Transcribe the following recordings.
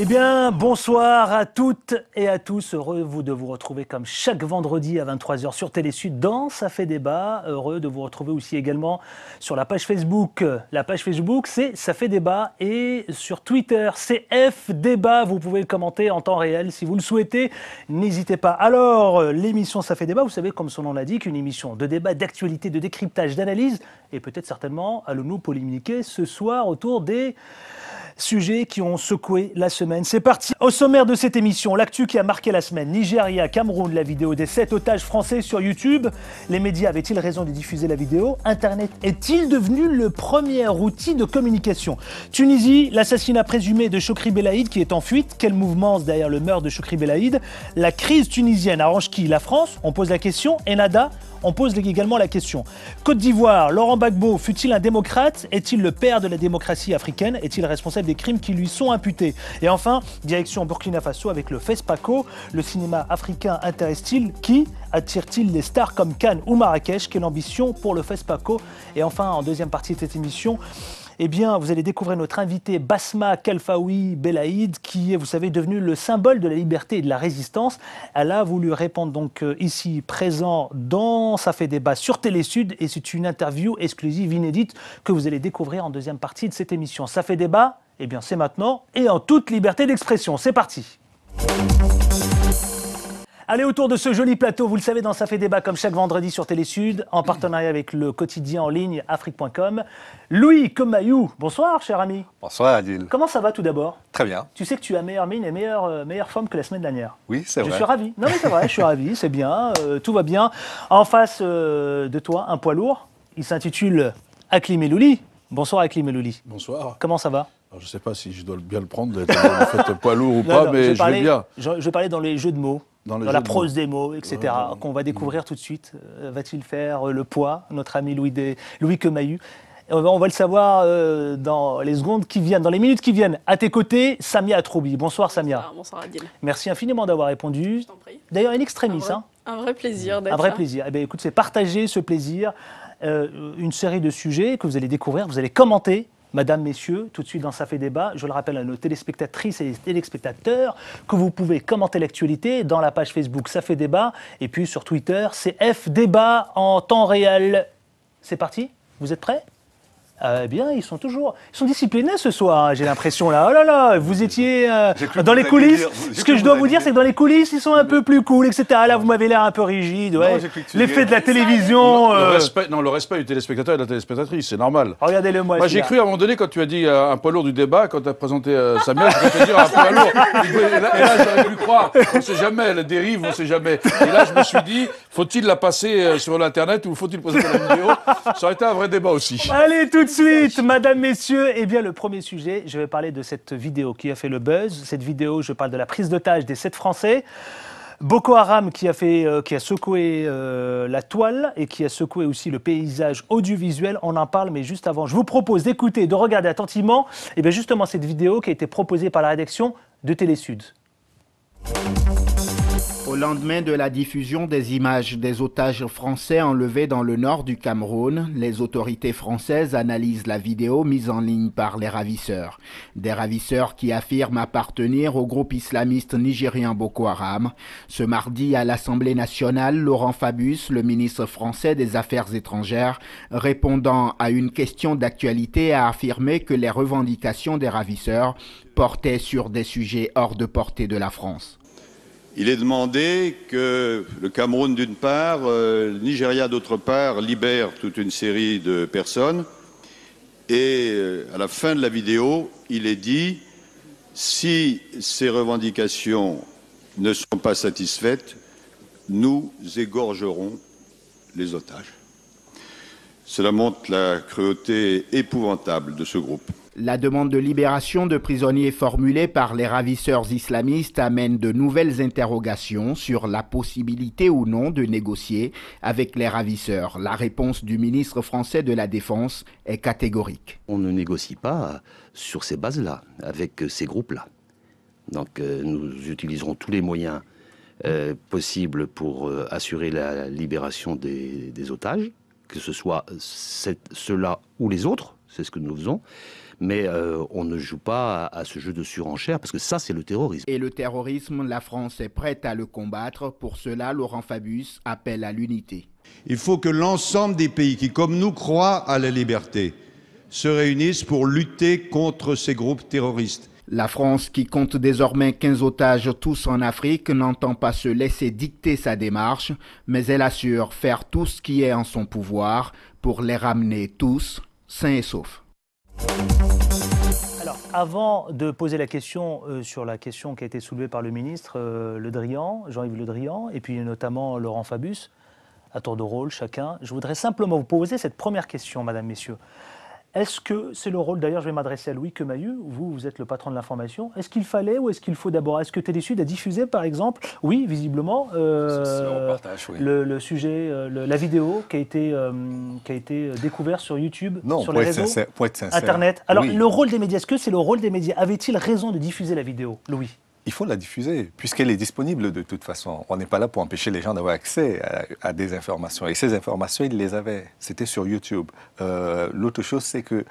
Eh bien, bonsoir à toutes et à tous. Heureux de vous retrouver comme chaque vendredi à 23 h sur Télé Sud dans Ça fait débat. Heureux de vous retrouver aussi également sur la page Facebook. La page Facebook, c'est Ça fait débat. Et sur Twitter, c'est F débat. Vous pouvez le commenter en temps réel si vous le souhaitez. N'hésitez pas. Alors, l'émission Ça fait débat, vous savez, comme son nom l'indique, une émission de débat, d'actualité, de décryptage, d'analyse. Et peut-être certainement allons-nous polémiquer ce soir autour des sujets qui ont secoué la semaine. C'est parti. Au sommaire de cette émission, l'actu qui a marqué la semaine. Nigeria, Cameroun, la vidéo des 7 otages français sur YouTube. Les médias avaient-ils raison de diffuser la vidéo? Internet est-il devenu le premier outil de communication? Tunisie, l'assassinat présumé de Chokri Belaïd qui est en fuite. Quel mouvement derrière le meurtre de Chokri Belaïd? La crise tunisienne arrange qui? La France? On pose la question. Enada? On pose également la question. Côte d'Ivoire, Laurent Gbagbo fut-il un démocrate? Est-il le père de la démocratie africaine? Est-il responsable des crimes qui lui sont imputés? Et enfin, direction Burkina Faso avec le FESPACO. Le cinéma africain intéresse-t-il qui? Attire-t-il les stars comme Cannes ou Marrakech? Quelle ambition pour le FESPACO? Et enfin, en deuxième partie de cette émission, eh bien, vous allez découvrir notre invité Basma Khalfaoui Belaïd, qui est, vous savez, devenu le symbole de la liberté et de la résistance. Elle a voulu répondre donc ici, présent dans Ça fait débat sur Télé Sud, et c'est une interview exclusive, inédite, que vous allez découvrir en deuxième partie de cette émission. Ça fait débat, eh bien, c'est maintenant, et en toute liberté d'expression. C'est parti. Allez, autour de ce joli plateau, vous le savez, dans Ça fait débat, comme chaque vendredi sur Télé Sud, en partenariat avec le quotidien en ligne afrique.com. Louis Comayou, bonsoir, cher ami. Bonsoir, Adil. Comment ça va tout d'abord? Très bien. Tu sais que tu as meilleure mine et meilleure forme que la semaine dernière. Oui, c'est vrai. Je suis ravi. Non, mais c'est vrai, je suis ravi, c'est bien, tout va bien. En face de toi, un poids lourd. Il s'intitule Hakim Elouli. Bonsoir, Hakim Elouli. Bonsoir. Comment ça va? Alors, je ne sais pas si je dois bien le prendre, d'être en fait poids lourd ou pas, mais je vais bien. Je parlais dans les jeux de mots. Dans la prose des mots, etc., qu'on va découvrir tout de suite. Va-t-il faire le poids, notre ami Louis Comayou? On va le savoir dans les secondes qui viennent, dans les minutes qui viennent. À tes côtés, Samia Atroubi. Bonsoir, Samia. Bonsoir Adil. Merci infiniment d'avoir répondu. Je t'en prie. D'ailleurs, in extremis. Un vrai plaisir d'être là. Un vrai plaisir. Eh bien, écoute, c'est partager ce plaisir. Une série de sujets que vous allez découvrir, vous allez commenter. Madame, messieurs, tout de suite dans Ça fait débat, je le rappelle à nos téléspectatrices et téléspectateurs que vous pouvez commenter l'actualité dans la page Facebook Ça fait débat et puis sur Twitter, c'est F débat en temps réel. C'est parti? Vous êtes prêts? Eh bien, ils sont disciplinés ce soir, hein, j'ai l'impression là. Oh là là, vous étiez dans les coulisses. Ce que je dois vous dire, c'est que dans les coulisses, ils sont un peu plus cool, etc. Là, vous m'avez l'air un peu rigide. Ouais. L'effet de la télévision. Le respect du téléspectateur et de la téléspectatrice, c'est normal. Regardez-le moi. Moi, j'ai cru à un moment donné, quand tu as dit un poids lourd du débat, quand tu as présenté Samuel, je vais te dire un poids lourd. Et là, j'aurais pu croire. On ne sait jamais, la dérive, on ne sait jamais. Et là, je me suis dit, faut-il la passer sur l'Internet ou faut-il présenter la vidéo? Ça aurait été un vrai débat aussi. Allez, tout de suite, madame, messieurs, eh bien, le premier sujet, je vais parler de cette vidéo qui a fait le buzz. Cette vidéo, je parle de la prise d'otage des 7 Français. Boko Haram qui a secoué la toile et qui a secoué aussi le paysage audiovisuel. On en parle, mais juste avant, je vous propose d'écouter et de regarder attentivement eh bien, justement cette vidéo qui a été proposée par la rédaction de Télé Sud. Au lendemain de la diffusion des images des otages français enlevés dans le nord du Cameroun, les autorités françaises analysent la vidéo mise en ligne par les ravisseurs. Des ravisseurs qui affirment appartenir au groupe islamiste nigérien Boko Haram. Ce mardi, à l'Assemblée nationale, Laurent Fabius, le ministre français des Affaires étrangères, répondant à une question d'actualité, a affirmé que les revendications des ravisseurs portaient sur des sujets hors de portée de la France. Il est demandé que le Cameroun d'une part, le Nigeria d'autre part, libère toute une série de personnes. Et à la fin de la vidéo, il est dit, si ces revendications ne sont pas satisfaites, nous égorgerons les otages. Cela montre la cruauté épouvantable de ce groupe. La demande de libération de prisonniers formulée par les ravisseurs islamistes amène de nouvelles interrogations sur la possibilité ou non de négocier avec les ravisseurs. La réponse du ministre français de la Défense est catégorique. On ne négocie pas sur ces bases-là, avec ces groupes-là. Donc nous utiliserons tous les moyens possibles pour assurer la libération des otages, que ce soit ceux-là ou les autres, c'est ce que nous faisons. mais on ne joue pas à ce jeu de surenchère, parce que ça, c'est le terrorisme. Et le terrorisme, la France est prête à le combattre. Pour cela, Laurent Fabius appelle à l'unité. Il faut que l'ensemble des pays qui, comme nous, croient à la liberté, se réunissent pour lutter contre ces groupes terroristes. La France, qui compte désormais 15 otages tous en Afrique, n'entend pas se laisser dicter sa démarche, mais elle assure faire tout ce qui est en son pouvoir pour les ramener tous, sains et saufs. Alors, avant de poser la question sur la question qui a été soulevée par le ministre Le Drian, Jean-Yves Le Drian, et puis notamment Laurent Fabius, à tour de rôle chacun, je voudrais simplement vous poser cette première question, madame, messieurs. Est-ce que c'est le rôle, d'ailleurs je vais m'adresser à Louis Quemailleux, vous êtes le patron de l'information, est-ce qu'il fallait ou est-ce qu'il faut d'abord, est-ce que Télésud a diffusé par exemple, oui visiblement, le sujet, la vidéo qui a été découverte sur YouTube, sur les réseaux, pour être sincère, Internet. Alors oui. le rôle des médias, est-ce que c'est le rôle des médias? Avait-il raison de diffuser la vidéo, Louis? Il faut la diffuser, puisqu'elle est disponible de toute façon. On n'est pas là pour empêcher les gens d'avoir accès à des informations. Et ces informations, ils les avaient. C'était sur YouTube. L'autre chose, c'est que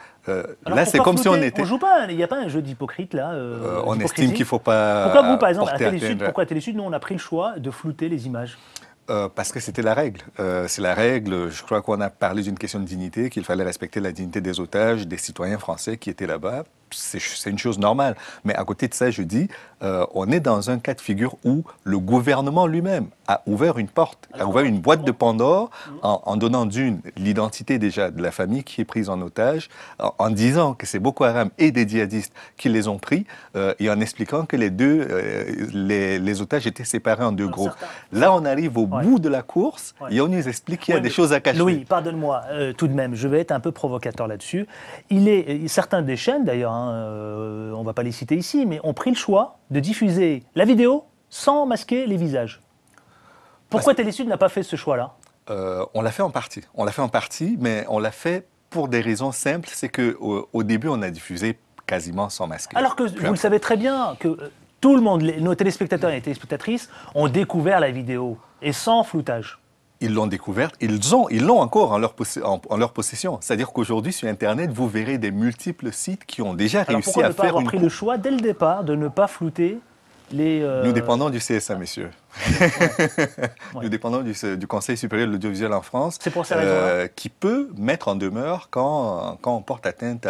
là, c'est comme si on était... On joue pas, il n'y a pas un jeu d'hypocrite là. On estime qu'il ne faut pas... Pourquoi vous, par exemple, à Télésud, Télésud, pourquoi à Télésud, nous, on a pris le choix de flouter les images? Parce que c'était la règle. C'est la règle. Je crois qu'on a parlé d'une question de dignité, qu'il fallait respecter la dignité des otages, des citoyens français qui étaient là-bas. C'est une chose normale. Mais à côté de ça, je dis, on est dans un cas de figure où le gouvernement lui-même a ouvert une porte, a ouvert une boîte de Pandore en donnant l'identité déjà de la famille qui est prise en otage, en disant que c'est Boko Haram et des djihadistes qui les ont pris et en expliquant que les otages étaient séparés en deux groupes. Là, on arrive au bout de la course et on nous explique qu'il y a des choses à cacher. Louis, pardonne-moi, tout de même, je vais être un peu provocateur là-dessus. Certains des chaînes, d'ailleurs, on ne va pas les citer ici, mais ont pris le choix de diffuser la vidéo sans masquer les visages. Pourquoi Télésud n'a pas fait ce choix-là? On l'a fait en partie. On l'a fait en partie, mais on l'a fait pour des raisons simples. C'est qu'au début, on a diffusé quasiment sans masquer. Alors que vous le savez très bien, que tout le monde, nos téléspectateurs et les téléspectatrices, ont découvert la vidéo, et sans floutage. Ils l'ont découverte, ils l'ont encore en leur possession. C'est-à-dire qu'aujourd'hui, sur Internet, vous verrez des multiples sites qui ont déjà réussi à faire une... Pourquoi ne pas avoir pris le choix, dès le départ, de ne pas flouter les... Nous dépendons du CSA, messieurs. Nous dépendons du Conseil supérieur de l'audiovisuel en France. C'est pour ces raisons-là qui peut mettre en demeure quand on porte atteinte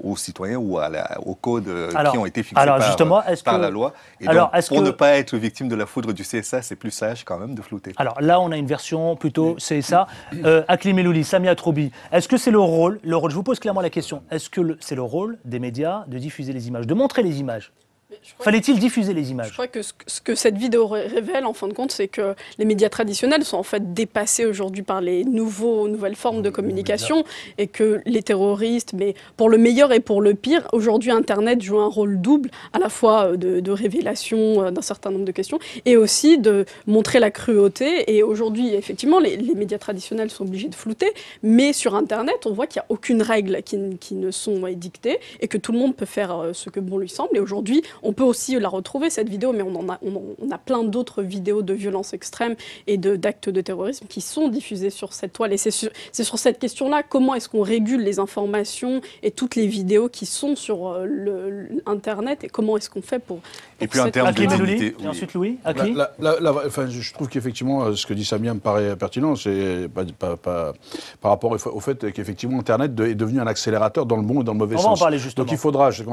aux citoyens ou aux codes qui ont été fixés par la loi. Et donc, pour ne pas être victime de la foudre du CSA, c'est plus sage quand même de flouter. Alors là, on a une version plutôt CSA. Aklim Elouli, Samia Troubi, est-ce que c'est le rôle, je vous pose clairement la question, est-ce que c'est le rôle des médias de diffuser les images, de montrer les images? Fallait-il diffuser les images? Je crois que ce que cette vidéo révèle, en fin de compte, c'est que les médias traditionnels sont en fait dépassés aujourd'hui par les nouvelles formes de communication et que les terroristes, mais pour le meilleur et pour le pire, aujourd'hui Internet joue un rôle double, à la fois de révélation d'un certain nombre de questions et aussi de montrer la cruauté. Et aujourd'hui, effectivement, les médias traditionnels sont obligés de flouter, mais sur Internet, on voit qu'il n'y a aucune règle qui ne sont dictées et que tout le monde peut faire ce que bon lui semble. Et aujourd'hui, on peut aussi la retrouver, cette vidéo, mais on a plein d'autres vidéos de violence extrême et d'actes de terrorisme qui sont diffusées sur cette toile. Et c'est sur cette question-là, comment est-ce qu'on régule les informations et toutes les vidéos qui sont sur Internet et comment est-ce qu'on fait pour et puis en termes de dignité... Et ensuite Louis, je trouve qu'effectivement, ce que dit Samia me paraît pertinent, c'est par rapport au fait qu'effectivement, Internet est devenu un accélérateur dans le bon et dans le mauvais sens. On va en parler justement. Donc il faudra, je ne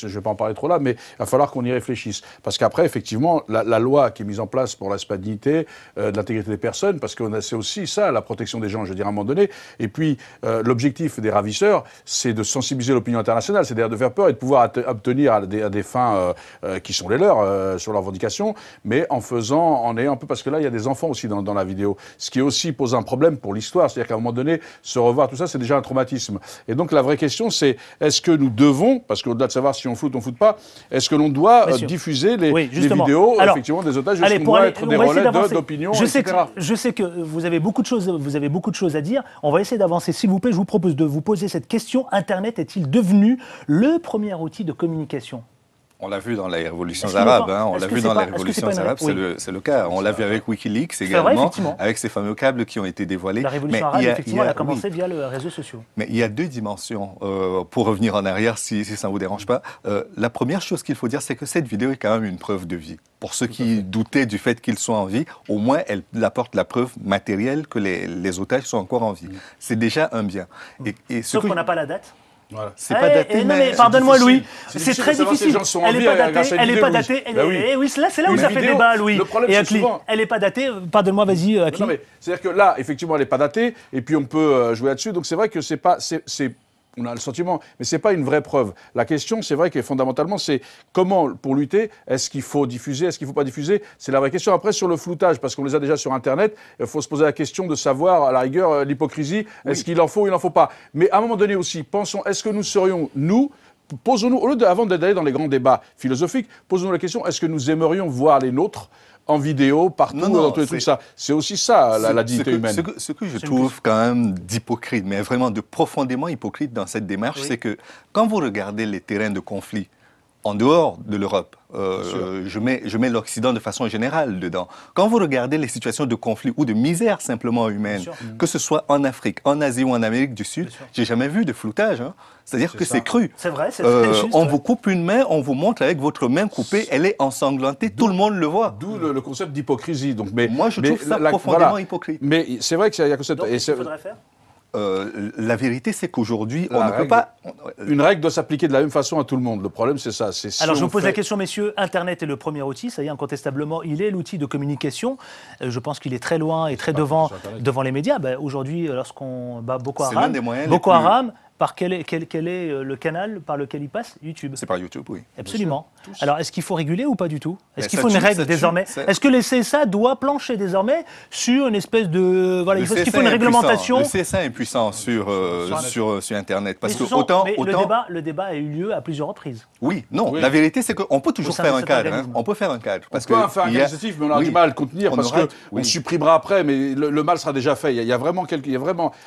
vais pas en parler trop là, mais il va falloir qu'on y réfléchisse. Parce qu'après, effectivement, la loi qui est mise en place pour l'aspect de dignité, de l'intégrité des personnes, parce que c'est aussi ça, la protection des gens, je veux dire, à un moment donné. Et puis, l'objectif des ravisseurs, c'est de sensibiliser l'opinion internationale, c'est-à-dire de faire peur et de pouvoir obtenir à des fins qui sont les leurs, sur leurs revendications, mais en ayant un peu... Parce que là, il y a des enfants aussi dans la vidéo, ce qui aussi pose un problème pour l'histoire. C'est-à-dire qu'à un moment donné, se revoir tout ça, c'est déjà un traumatisme. Et donc, la vraie question, c'est est-ce que nous devons, parce qu'au-delà de savoir si on floute, on floute pas, est-ce que l'on doit diffuser les vidéos effectivement des otages? Est-ce qu'on doit être des relais d'opinion, etc. Je sais que vous avez beaucoup de choses à dire. On va essayer d'avancer. S'il vous plaît, je vous propose de vous poser cette question. Internet est-il devenu le premier outil de communication? On l'a vu dans les révolutions Est-ce qu'il arabes, n'est pas- hein, on est-ce l'a que vu c'est dans pas- les est-ce que révolutions c'est pas une- arabes, oui. c'est le cas. On l'a vu avec Wikileaks vrai, également, effectivement. avec ces fameux câbles qui ont été dévoilés. La révolution Mais arabe, il y a- effectivement, il y elle a- a commencé oui. via les réseaux sociaux. Mais il y a deux dimensions. Pour revenir en arrière, si ça ne vous dérange pas, la première chose qu'il faut dire, c'est que cette vidéo est quand même une preuve de vie. Pour ceux qui doutaient du fait qu'ils soient en vie, au moins elle apporte la preuve matérielle que les otages sont encore en vie. C'est déjà un bien. Et ce Sauf que qu'on n'a pas la date. Voilà. c'est pas daté, non, mais mais pardonne-moi, Louis, C'est c'est difficile très de savoir si les difficile. gens sont en Elle vie n'est pas grâce datée, à une elle n'est vidéo, pas oui. datée. Bah oui. Oui, c'est là où Une ça fait vidéo, débat, Louis. le problème, Et c'est Akli, souvent- elle n'est pas datée. Pardonne-moi, vas-y, Akli. Non, mais c'est-à-dire que là, effectivement, elle n'est pas datée, et puis on peut jouer là-dessus. Donc c'est vrai que on a le sentiment, mais c'est pas une vraie preuve. La question, c'est vrai que fondamentalement, c'est comment, pour lutter, est-ce qu'il faut diffuser, est-ce qu'il ne faut pas diffuser? C'est la vraie question. Après, sur le floutage, parce qu'on les a déjà sur Internet, il faut se poser la question de savoir, à la rigueur, l'hypocrisie, est-ce qu'il en faut ou il n'en faut pas? Mais à un moment donné aussi, pensons, est-ce que nous serions, posons-nous, au lieu avant d'aller dans les grands débats philosophiques, posons-nous la question, est-ce que nous aimerions voir les nôtres en vidéo, partout, Non, dans tous les trucs, ça. C'est aussi ça, la dignité humaine. Ce que je trouve quand même d'hypocrite, mais vraiment de profondément hypocrite dans cette démarche, c'est que quand vous regardez les terrains de conflit en dehors de l'Europe, je mets l'Occident de façon générale dedans. Quand vous regardez les situations de conflit ou de misère simplement humaine, que ce soit en Afrique, en Asie ou en Amérique du Sud, j'ai jamais vu de floutage. Hein. C'est-à-dire que c'est cru. C'est vrai, c'est très juste. On vous coupe une main, on vous montre avec votre main coupée, elle est ensanglantée, tout le monde le voit. D'où le concept d'hypocrisie. Donc, Moi, je trouve ça profondément hypocrite. Mais c'est vrai qu'il y a que cette... Donc, qu'est-ce qu'il faudrait faire? La vérité, c'est qu'aujourd'hui, on ne peut pas... Une règle doit s'appliquer de la même façon à tout le monde. Le problème, c'est ça. Alors, je vous pose la question, messieurs. Internet est le premier outil. Ça y est, incontestablement, il est l'outil de communication. Je pense qu'il est très loin et très devant les médias. Aujourd'hui, lorsqu'on bat Boko C'est l'un Haram, des moyens les Boko plus- Haram, quel est le canal par lequel il passe? YouTube. C'est par YouTube, oui. Absolument. Alors, est-ce qu'il faut réguler ou pas du tout? Est-ce Mais qu'il ça faut une tue, règle ça tue, désormais? ça- Est-ce que le CSA doit plancher désormais sur une espèce de... Voilà, est-ce qu'il faut une réglementation? Le CSA est impuissant sur Internet. Parce que Mais le débat a eu lieu à plusieurs reprises. Oui, non. Oui. La vérité, c'est qu'on peut toujours Au sein faire de un cet cadre. Hein. organisme. On peut faire un cadre. On peut faire un qualitatif, mais on a du mal à le contenir parce qu'on supprimera après, mais le mal sera déjà fait. Il y a vraiment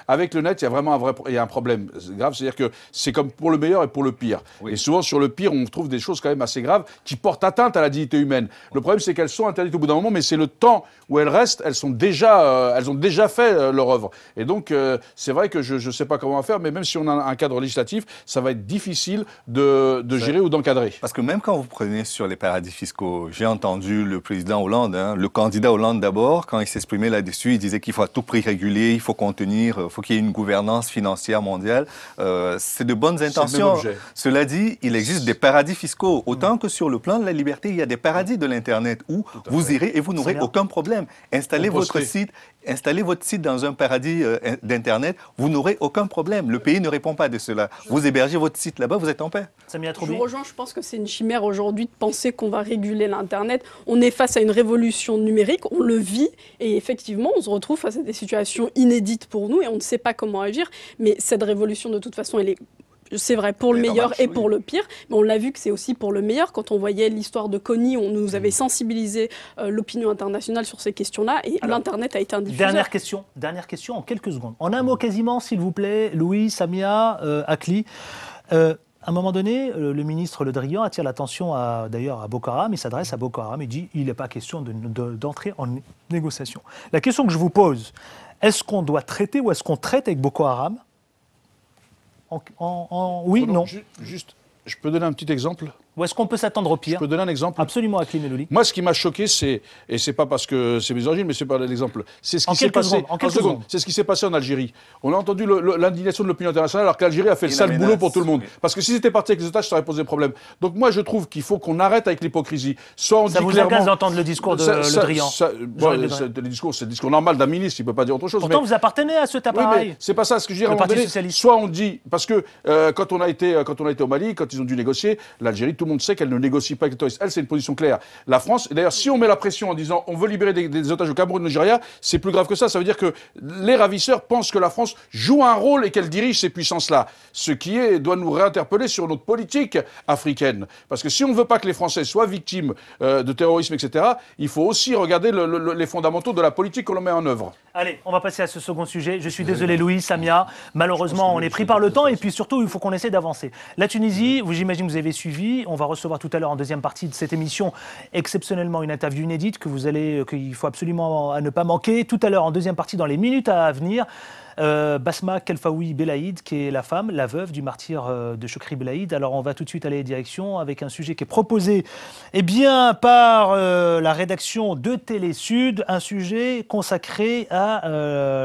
avec le net, il y a un problème grave. C'est-à-dire que c'est comme pour le meilleur et pour le pire. Oui. Et souvent, sur le pire, on trouve des choses quand même assez graves qui portent atteinte à la dignité humaine. Le problème, c'est qu'elles sont interdites au bout d'un moment, mais c'est le temps où elles restent, elles ont déjà fait leur œuvre. Et donc, c'est vrai que je ne sais pas comment on va faire, mais même si on a un cadre législatif, ça va être difficile de gérer ou d'encadrer. Parce que même quand vous prenez sur les paradis fiscaux, j'ai entendu le président Hollande, le candidat Hollande d'abord, quand il s'exprimait là-dessus, il disait qu'il faut à tout prix réguler, il faut contenir, il faut qu'il y ait une gouvernance financière mondiale. C'est de bonnes intentions. Cela dit, il existe des paradis fiscaux. Autant que sur le plan de la liberté, il y a des paradis de l'Internet où vous irez et vous n'aurez aucun problème. Installez votre site dans un paradis d'Internet, vous n'aurez aucun problème. Le pays ne répond pas de cela. Vous hébergez votre site là-bas, vous êtes en paix. Je vous rejoins, je pense que c'est une chimère aujourd'hui de penser qu'on va réguler l'Internet. On est face à une révolution numérique, on le vit, et effectivement, on se retrouve face à des situations inédites pour nous, et on ne sait pas comment agir. Mais cette révolution, de toute façon, elle est... C'est vrai pour le meilleur et pour le pire, mais on l'a vu que c'est aussi pour le meilleur. Quand on voyait l'histoire de Kony, on nous avait sensibilisé l'opinion internationale sur ces questions-là, et l'Internet a été un diffuseur. Dernière question en quelques secondes. En un mot quasiment, s'il vous plaît, Louis, Samia, Akli. À un moment donné, le ministre Le Drian attire l'attention d'ailleurs à Boko Haram. Il s'adresse à Boko Haram, il dit il n'est pas question d'entrer en négociation. La question que je vous pose, est-ce qu'on doit traiter ou est-ce qu'on traite avec Boko Haram? Oui, non. Juste, je peux donner un petit exemple? Ou est-ce qu'on peut s'attendre au pire? Je peux donner un exemple? Absolument, Akli Melouli. Moi, ce qui m'a choqué, et c'est pas parce que c'est misogyne, mais c'est pas l'exemple. C'est ce qui s'est passé. C'est ce qui s'est passé en Algérie. On a entendu l'indignation de l'opinion internationale, alors que l'Algérie a fait le sale boulot pour tout le monde. Parce que si c'était parti avec les otages, ça aurait posé problème. Donc moi, je trouve qu'il faut qu'on arrête avec l'hypocrisie. Soit on dit clairement. Ça vous agace d'entendre le discours de Le Drian? C'est le discours normal d'un ministre. Il peut pas dire autre chose. Pourtant, vous appartenez à cet appareil. Oui, c'est pas ça. Ce que je dirais à un moment donné. Soit on dit, parce que quand on a été au Mali, quand ils ont dû négocier, l'Algérie, tout le monde sait qu'elle ne négocie pas avec les terroristes. Elle, c'est une position claire. La France, et d'ailleurs, si on met la pression en disant on veut libérer des otages au Cameroun, au Nigeria, c'est plus grave que ça. Ça veut dire que les ravisseurs pensent que la France joue un rôle et qu'elle dirige ces puissances-là. Ce qui doit nous réinterpeller sur notre politique africaine. Parce que si on ne veut pas que les Français soient victimes de terrorisme, etc., il faut aussi regarder les fondamentaux de la politique qu'on met en œuvre. Allez, on va passer à ce second sujet. Je suis désolé, Louis, Samia. Malheureusement, on est pris par le temps et puis surtout, il faut qu'on essaie d'avancer. La Tunisie, j'imagine que vous avez suivi, On va recevoir tout à l'heure en deuxième partie de cette émission exceptionnellement une interview inédite qu'il faut absolument à ne pas manquer. Tout à l'heure en deuxième partie dans les minutes à venir. Basma Kelfaoui Belaïd, qui est la femme, la veuve du martyr de Chokri Belaïd. Alors on va tout de suite aller direction avec un sujet qui est proposé par la rédaction de Télé Sud, un sujet consacré à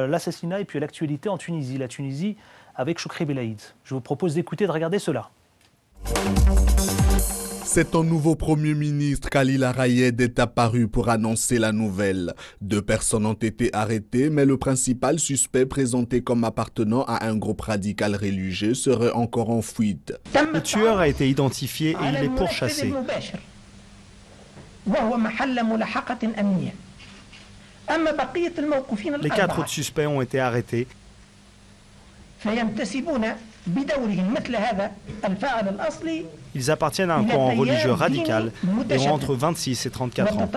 l'assassinat et puis à l'actualité en Tunisie. La Tunisie avec Chokri Belaïd. Je vous propose d'écouter, de regarder cela. C'est un nouveau Premier ministre, Khalil Arayed, est apparu pour annoncer la nouvelle. 2 personnes ont été arrêtées, mais le principal suspect présenté comme appartenant à un groupe radical religieux serait encore en fuite. Le tueur a été identifié et il est pourchassé. Les 4 autres suspects ont été arrêtés. Ils appartiennent à un courant religieux radical et ont entre 26 et 34 ans.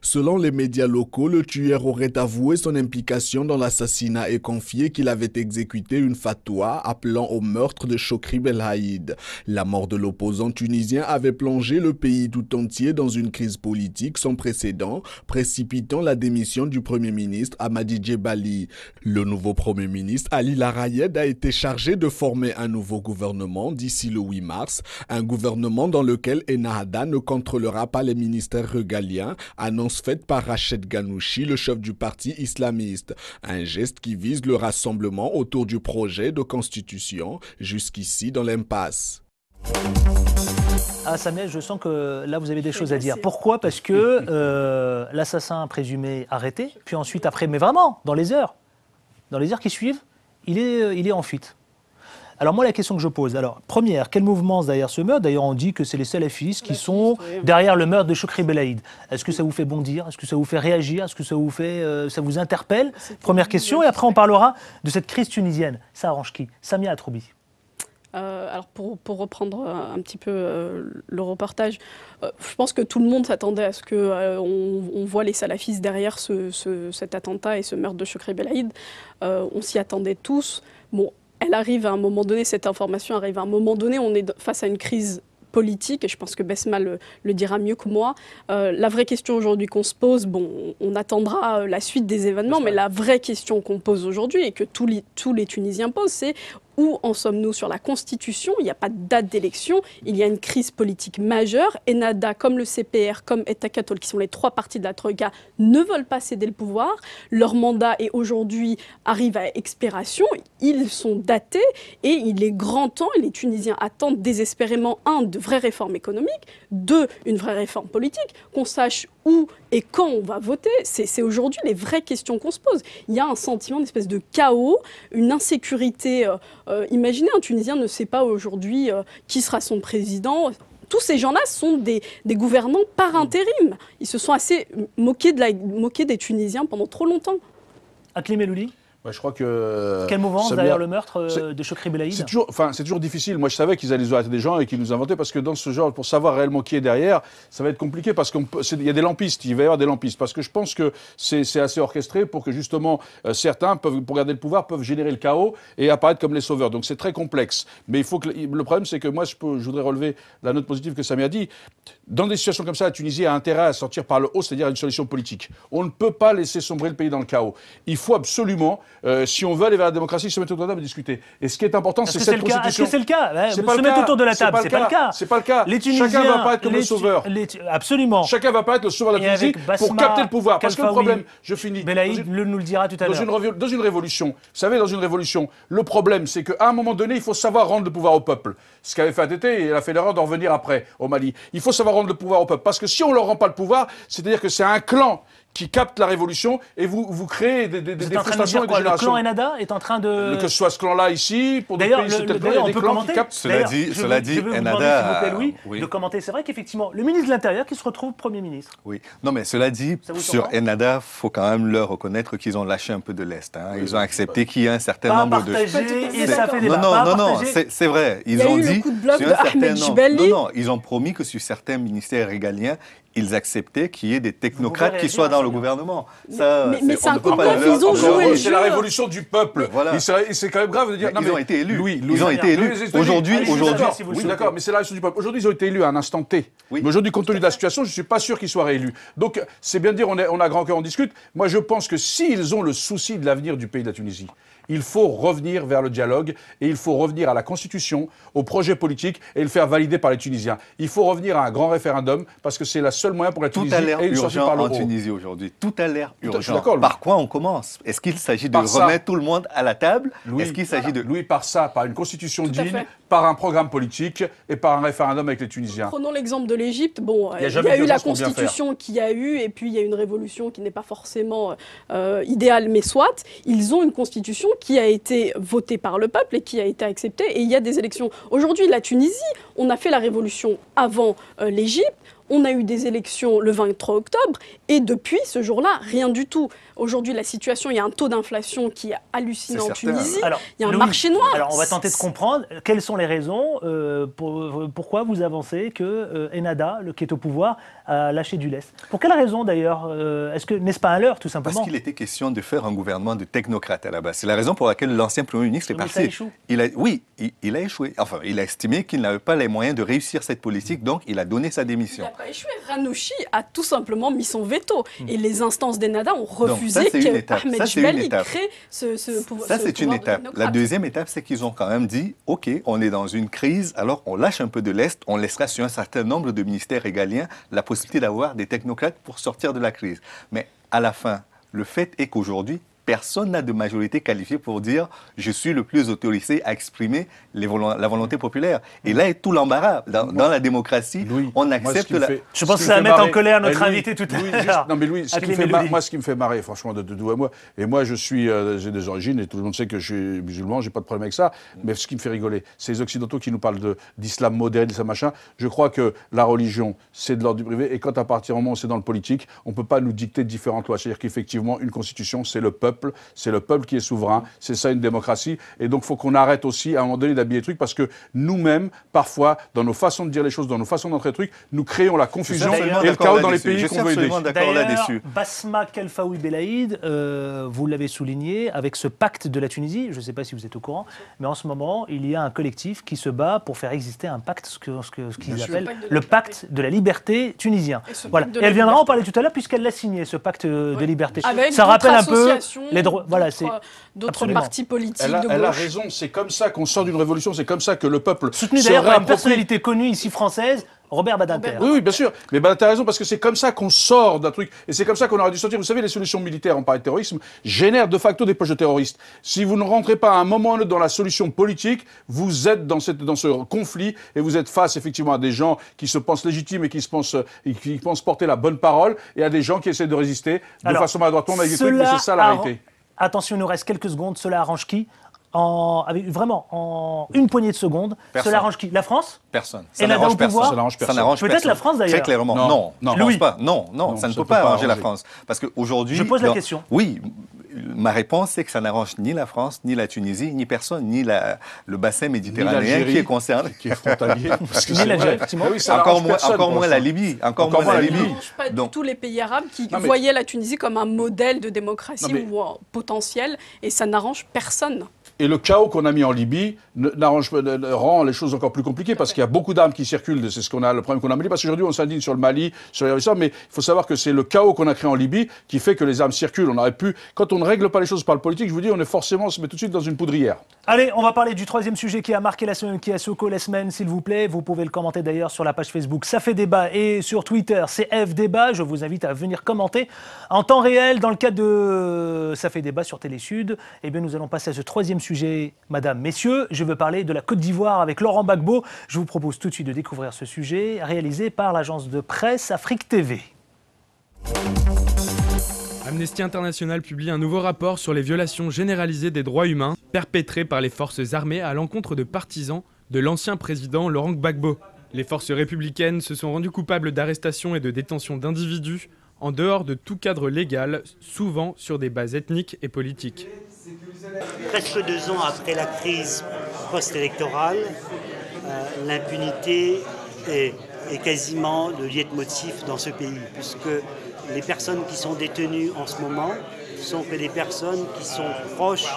Selon les médias locaux, le tueur aurait avoué son implication dans l'assassinat et confié qu'il avait exécuté une fatwa appelant au meurtre de Chokri Belaïd. La mort de l'opposant tunisien avait plongé le pays tout entier dans une crise politique sans précédent, précipitant la démission du Premier ministre Hamadi Djebali. Le nouveau Premier ministre Ali Larayed a été chargé de former un nouveau gouvernement d'ici le 8 mars, un gouvernement dans lequel Ennahda ne contrôlera pas les ministères régaliens, annonce faite par Rached Ghannouchi, le chef du parti islamiste. Un geste qui vise le rassemblement autour du projet de constitution, jusqu'ici dans l'impasse. Ah Samuel, je sens que là vous avez des choses à dire. Pourquoi? Parce que l'assassin présumé arrêté, puis ensuite après, mais vraiment, dans les heures qui suivent, il est en fuite. Alors moi, la question que je pose, première, quel mouvement derrière ce meurtre? D'ailleurs, on dit que c'est les salafistes qui sont derrière le meurtre de Chokri Belaïd. Est-ce que ça vous fait bondir? Est-ce que ça vous fait réagir? Est-ce que ça vous interpelle? Première question, et après on parlera de cette crise tunisienne. Ça arrange qui? Samia Atroubi. Alors pour reprendre un petit peu le reportage, je pense que tout le monde s'attendait à ce qu'on voit les salafistes derrière cet attentat et ce meurtre de Chokri Belaïd. On s'y attendait tous. Bon, elle arrive à un moment donné, cette information arrive à un moment donné, on est face à une crise politique, et je pense que Besma le dira mieux que moi. La vraie question aujourd'hui qu'on se pose, bon, on attendra la suite des événements, mais la vraie question qu'on pose aujourd'hui, et que tous les Tunisiens posent, c'est où en sommes-nous sur la Constitution? Il n'y a pas de date d'élection, il y a une crise politique majeure. Ennahda, comme le CPR, comme Etta Katol, qui sont les 3 partis de la Troïka, ne veulent pas céder le pouvoir. Leur mandat est aujourd'hui arrive à expiration. Ils sont datés et il est grand temps, et les Tunisiens attendent désespérément, 1, de vraies réformes économiques, 2, une vraie réforme politique, qu'on sache où et quand on va voter. C'est aujourd'hui les vraies questions qu'on se pose. Il y a un sentiment d'espèce de chaos, une insécurité. Imaginez, un Tunisien ne sait pas aujourd'hui qui sera son président. Tous ces gens-là sont des gouvernants par intérim. Ils se sont assez moqués des Tunisiens pendant trop longtemps. Aklim Elouli. Je crois que... Quelle mouvance derrière le meurtre de Chokri Belaïd? C'est toujours difficile. Moi, je savais qu'ils allaient arrêter des gens et qu'ils nous inventaient, parce que dans ce genre, pour savoir réellement qui est derrière, ça va être compliqué, parce qu'il y a des lampistes, il va y avoir des lampistes, parce que je pense que c'est assez orchestré pour que justement certains, pour garder le pouvoir, peuvent générer le chaos et apparaître comme les sauveurs. Donc c'est très complexe. Mais il faut que le problème, c'est que moi, je voudrais relever la note positive que Samia a dit. Dans des situations comme ça, la Tunisie a intérêt à sortir par le haut, c'est-à-dire une solution politique. On ne peut pas laisser sombrer le pays dans le chaos. Il faut absolument, si on veut aller vers la démocratie, se mettre autour de la table et discuter. Et ce qui est important, c'est cette constitution. Est-ce que c'est le cas? Se mettre autour de la table, c'est pas le cas. C'est pas le cas. Les Tunisiens, chacun va apparaître comme le sauveur. Absolument. Chacun va apparaître le sauveur de la Tunisie pour capter le pouvoir. Parce que le problème, je finis. Belaïd nous le dira tout à l'heure. Dans une révolution, vous savez, dans une révolution, le problème, c'est qu'à un moment donné, il faut savoir rendre le pouvoir au peuple. Ce qu'avait fait ATT, et elle a fait l'erreur d'en revenir après, au Mali. Il faut savoir rendre le pouvoir au peuple. Parce que si on ne leur rend pas le pouvoir, c'est-à-dire que c'est un clan qui capte la révolution, et vous créez des frustrations et des générations. Le clan Ennahda est en train de... Que ce soit ce clan-là ici, pour d'autres pays, c'est peut-être il y a des clans qui captent. Cela dit, Ennahda... de commenter. C'est vrai qu'effectivement, le ministre de l'Intérieur qui se retrouve Premier ministre. Oui. Non, mais cela dit, sur Ennahda, il faut quand même leur reconnaître qu'ils ont lâché un peu de l'Est. Ils ont accepté qu'il y ait un certain nombre de... Et ça fait débat. Non, c'est vrai. Ils ont dit... Ils ont promis que sur certains ministères régaliens, ils acceptaient qu'il y ait des technocrates qui soient dans dans le gouvernement. Ça, mais c'est un coup de pas neuf, ils ont joué le jeu. C'est la révolution du peuple. Voilà. C'est quand même grave de dire... Ils ont été élus. Ils ont été élus. Aujourd'hui... Oui, d'accord, mais c'est la révolution du peuple. Aujourd'hui, ils ont été élus à un instant T. Oui. Mais aujourd'hui, compte tenu de la situation, je ne suis pas sûr qu'ils soient réélus. Donc, c'est bien de dire, on a grand cœur, on discute. Moi, je pense que s'ils ont le souci de l'avenir du pays de la Tunisie, il faut revenir vers le dialogue et il faut revenir à la Constitution, au projet politique et le faire valider par les Tunisiens. Il faut revenir à un grand référendum parce que c'est le seul moyen pour la Tunisie et une sortie par le haut. Tout a l'air urgent en Tunisie aujourd'hui. Tout a l'air urgent. Par quoi on commence? Est-ce qu'il s'agit de remettre tout le monde à la table? Est-ce qu'il s'agit de... Louis, par ça, par une constitution digne, par un programme politique et par un référendum avec les Tunisiens. Prenons l'exemple de l'Égypte. Bon, il y a eu la constitution qu'il y a eu et puis il y a une révolution qui n'est pas forcément idéale, mais soit. Ils ont une constitution qui a été votée par le peuple et qui a été acceptée et il y a des élections. Aujourd'hui, la Tunisie, on a fait la révolution avant l'Égypte. On a eu des élections le 23 octobre et depuis ce jour-là, rien du tout. Aujourd'hui, la situation, il y a un taux d'inflation qui est hallucinant en Tunisie. Alors, il y a un marché noir. Alors, on va tenter de comprendre quelles sont les raisons, pourquoi vous avancez que Ennahda, qui est au pouvoir, a lâché du lest. Pour quelle raison d'ailleurs? N'est-ce pas un leurre, tout simplement? Parce qu'il était question de faire un gouvernement de technocrates à la base. C'est la raison pour laquelle l'ancien Premier ministre est parti. Ça échoue. Oui, il a échoué. Enfin, il a estimé qu'il n'avait pas les moyens de réussir cette politique, donc il a donné sa démission. Il n'a pas échoué. Ranouchi a tout simplement mis son veto. Et les instances d'Ennahda ont refusé qu'Ahmed Jebali crée ce pouvoir. Ça, c'est une étape. La deuxième étape, c'est qu'ils ont quand même dit, OK, on est dans une crise, alors on lâche un peu de l'Est, on laissera sur un certain nombre de ministères régaliens la possibilité d'avoir des technocrates pour sortir de la crise. Mais à la fin, le fait est qu'aujourd'hui, personne n'a de majorité qualifiée pour dire « je suis le plus autorisé à exprimer la volonté populaire ». Et là est tout l'embarras. Dans la démocratie, Louis, on accepte Je pense que ça va mettre en colère notre invité tout à l'heure. Non mais Louis, ce qui me fait marrer, franchement, de tout à moi, et moi j'ai des origines, et tout le monde sait que je suis musulman, j'ai pas de problème avec ça, mais ce qui me fait rigoler, c'est les Occidentaux qui nous parlent d'islam moderne, d'islam machin. Je crois que la religion, c'est de l'ordre du privé, et quand à partir du moment où c'est dans le politique, on peut pas nous dicter différentes lois. C'est-à-dire qu'effectivement, une constitution, c'est le peuple qui est souverain, c'est ça une démocratie, et donc il faut qu'on arrête aussi à un moment donné d'habiller les trucs, parce que nous-mêmes, parfois, dans nos façons de dire les choses, dans nos façons d'entrer les trucs, nous créons la confusion et le chaos dans les pays qu'on veut aider. D'ailleurs, Basma Khelfaoui Belaïd, vous l'avez souligné, avec ce pacte de la Tunisie, je ne sais pas si vous êtes au courant, mais en ce moment, il y a un collectif qui se bat pour faire exister un pacte, ce qu'ils appellent le pacte de la liberté tunisien. Voilà. Et elle viendra en parler tout à l'heure, puisqu'elle l'a signé, ce pacte de liberté. Ça rappelle un peu les droits. Voilà, c'est d'autres partis politiques de gauche. Elle a raison, c'est comme ça qu'on sort d'une révolution, c'est comme ça que le peuple soutenu d'ailleurs par une personnalité connue ici française, Robert Badinter. Oui, bien sûr. Mais Badinter a raison, parce que c'est comme ça qu'on sort d'un truc. Et c'est comme ça qu'on aurait dû sortir. Vous savez, les solutions militaires, on parle de terrorisme, génèrent de facto des poches de terroristes. Si vous ne rentrez pas à un moment ou à un autre dans la solution politique, vous êtes dans ce conflit et vous êtes face effectivement à des gens qui se pensent légitimes et qui pensent porter la bonne parole, et à des gens qui essaient de résister de façon maladroite avec des trucs, mais c'est ça la réalité. Attention, il nous reste quelques secondes. Cela arrange qui? Vraiment, en une poignée de secondes. Personne. Cela arrange qui? La France? Personne. Ça n'arrange personne. Ça n'arrange Peut-être la France d'ailleurs. Très clairement. Non, Louis. pas. Non, ça ne peut pas arranger la France. Parce qu'aujourd'hui... Je pose la question. Oui, ma réponse, c'est que ça n'arrange ni la France, ni la Tunisie, ni personne, ni le bassin méditerranéen qui est concerné. Qui est frontalier. Ni l'Algérie, effectivement. Encore moins la Libye. Encore moins la Libye. Ça n'arrange pas du tout les pays arabes qui voyaient la Tunisie comme un modèle de démocratie ou potentiel, et ça n'arrange personne. Et le chaos qu'on a mis en Libye rend les choses encore plus compliquées, parce qu'il y a beaucoup d'armes qui circulent. C'est le problème qu'on a en Libye. Parce qu'aujourd'hui, on s'indigne sur le Mali, sur l'Irak, mais il faut savoir que c'est le chaos qu'on a créé en Libye qui fait que les armes circulent. On aurait pu, quand on ne règle pas les choses par le politique, je vous dis, on se met tout de suite dans une poudrière. Allez, on va parler du troisième sujet qui a marqué la semaine, qui a secoué la semaine, s'il vous plaît. Vous pouvez le commenter d'ailleurs sur la page Facebook Ça fait débat, et sur Twitter, c'est F débat. Je vous invite à venir commenter en temps réel dans le cadre de Ça fait débat sur Télé Sud. Eh bien, nous allons passer à ce troisième sujet, madame, messieurs. Je veux parler de la Côte d'Ivoire avec Laurent Gbagbo. Je vous propose tout de suite de découvrir ce sujet réalisé par l'agence de presse Afrique TV. Amnesty International publie un nouveau rapport sur les violations généralisées des droits humains perpétrées par les forces armées à l'encontre de partisans de l'ancien président Laurent Gbagbo. Les forces républicaines se sont rendues coupables d'arrestations et de détention d'individus en dehors de tout cadre légal, souvent sur des bases ethniques et politiques. Presque 2 ans après la crise post-électorale, l'impunité est quasiment le leitmotiv dans ce pays, puisque les personnes qui sont détenues en ce moment sont que des personnes qui sont proches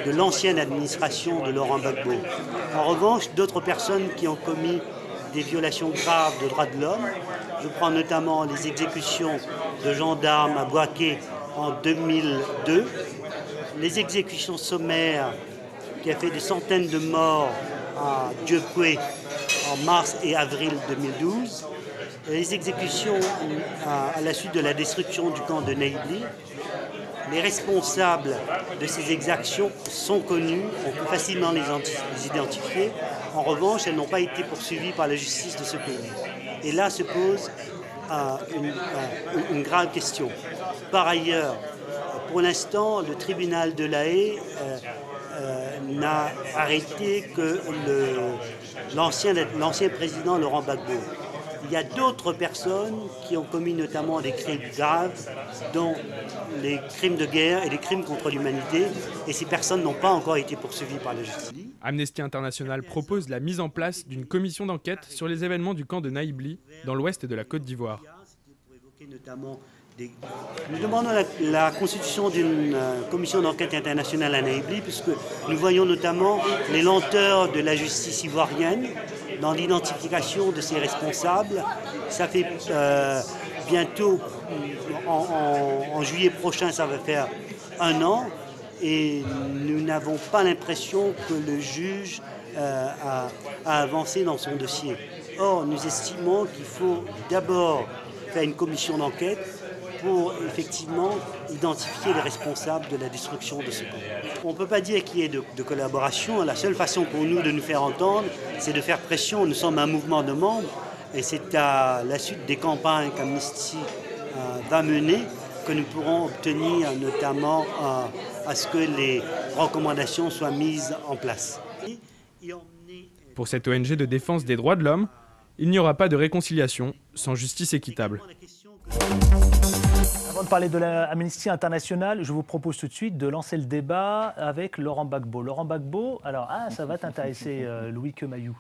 de l'ancienne administration de Laurent Gbagbo. En revanche, d'autres personnes qui ont commis des violations graves de droits de l'homme, je prends notamment les exécutions de gendarmes à Bouaké en 2002, les exécutions sommaires qui a fait des centaines de morts à Dieupoué en mars et avril 2012, les exécutions à la suite de la destruction du camp de Naïbli. Les responsables de ces exactions sont connus, on peut facilement les identifier. En revanche, elles n'ont pas été poursuivies par la justice de ce pays. Et là se pose une grave question. Par ailleurs, pour l'instant, le tribunal de La Haye n'a arrêté que l'ancien président Laurent Gbagbo. Il y a d'autres personnes qui ont commis notamment des crimes graves, dont les crimes de guerre et les crimes contre l'humanité, et ces personnes n'ont pas encore été poursuivies par la justice. Amnesty International propose la mise en place d'une commission d'enquête sur les événements du camp de Naïbli, dans l'ouest de la Côte d'Ivoire. Nous demandons la constitution d'une commission d'enquête internationale à Naïbli, puisque nous voyons notamment les lenteurs de la justice ivoirienne dans l'identification de ses responsables. Ça fait bientôt, en juillet prochain, ça va faire 1 an, et nous n'avons pas l'impression que le juge a avancé dans son dossier. Or, nous estimons qu'il faut d'abord faire une commission d'enquête pour effectivement identifier les responsables de la destruction de ce camp. On ne peut pas dire qu'il y ait de collaboration. La seule façon pour nous de nous faire entendre, c'est de faire pression. Nous sommes un mouvement de membres et c'est à la suite des campagnes qu'Amnesty va mener que nous pourrons obtenir notamment à ce que les recommandations soient mises en place. Pour cette ONG de défense des droits de l'homme, il n'y aura pas de réconciliation sans justice équitable. Avant de parler de l'Amnesty International, je vous propose tout de suite de lancer le débat avec Laurent Gbagbo. Laurent Gbagbo, alors ça va t'intéresser, Louis Quemayou.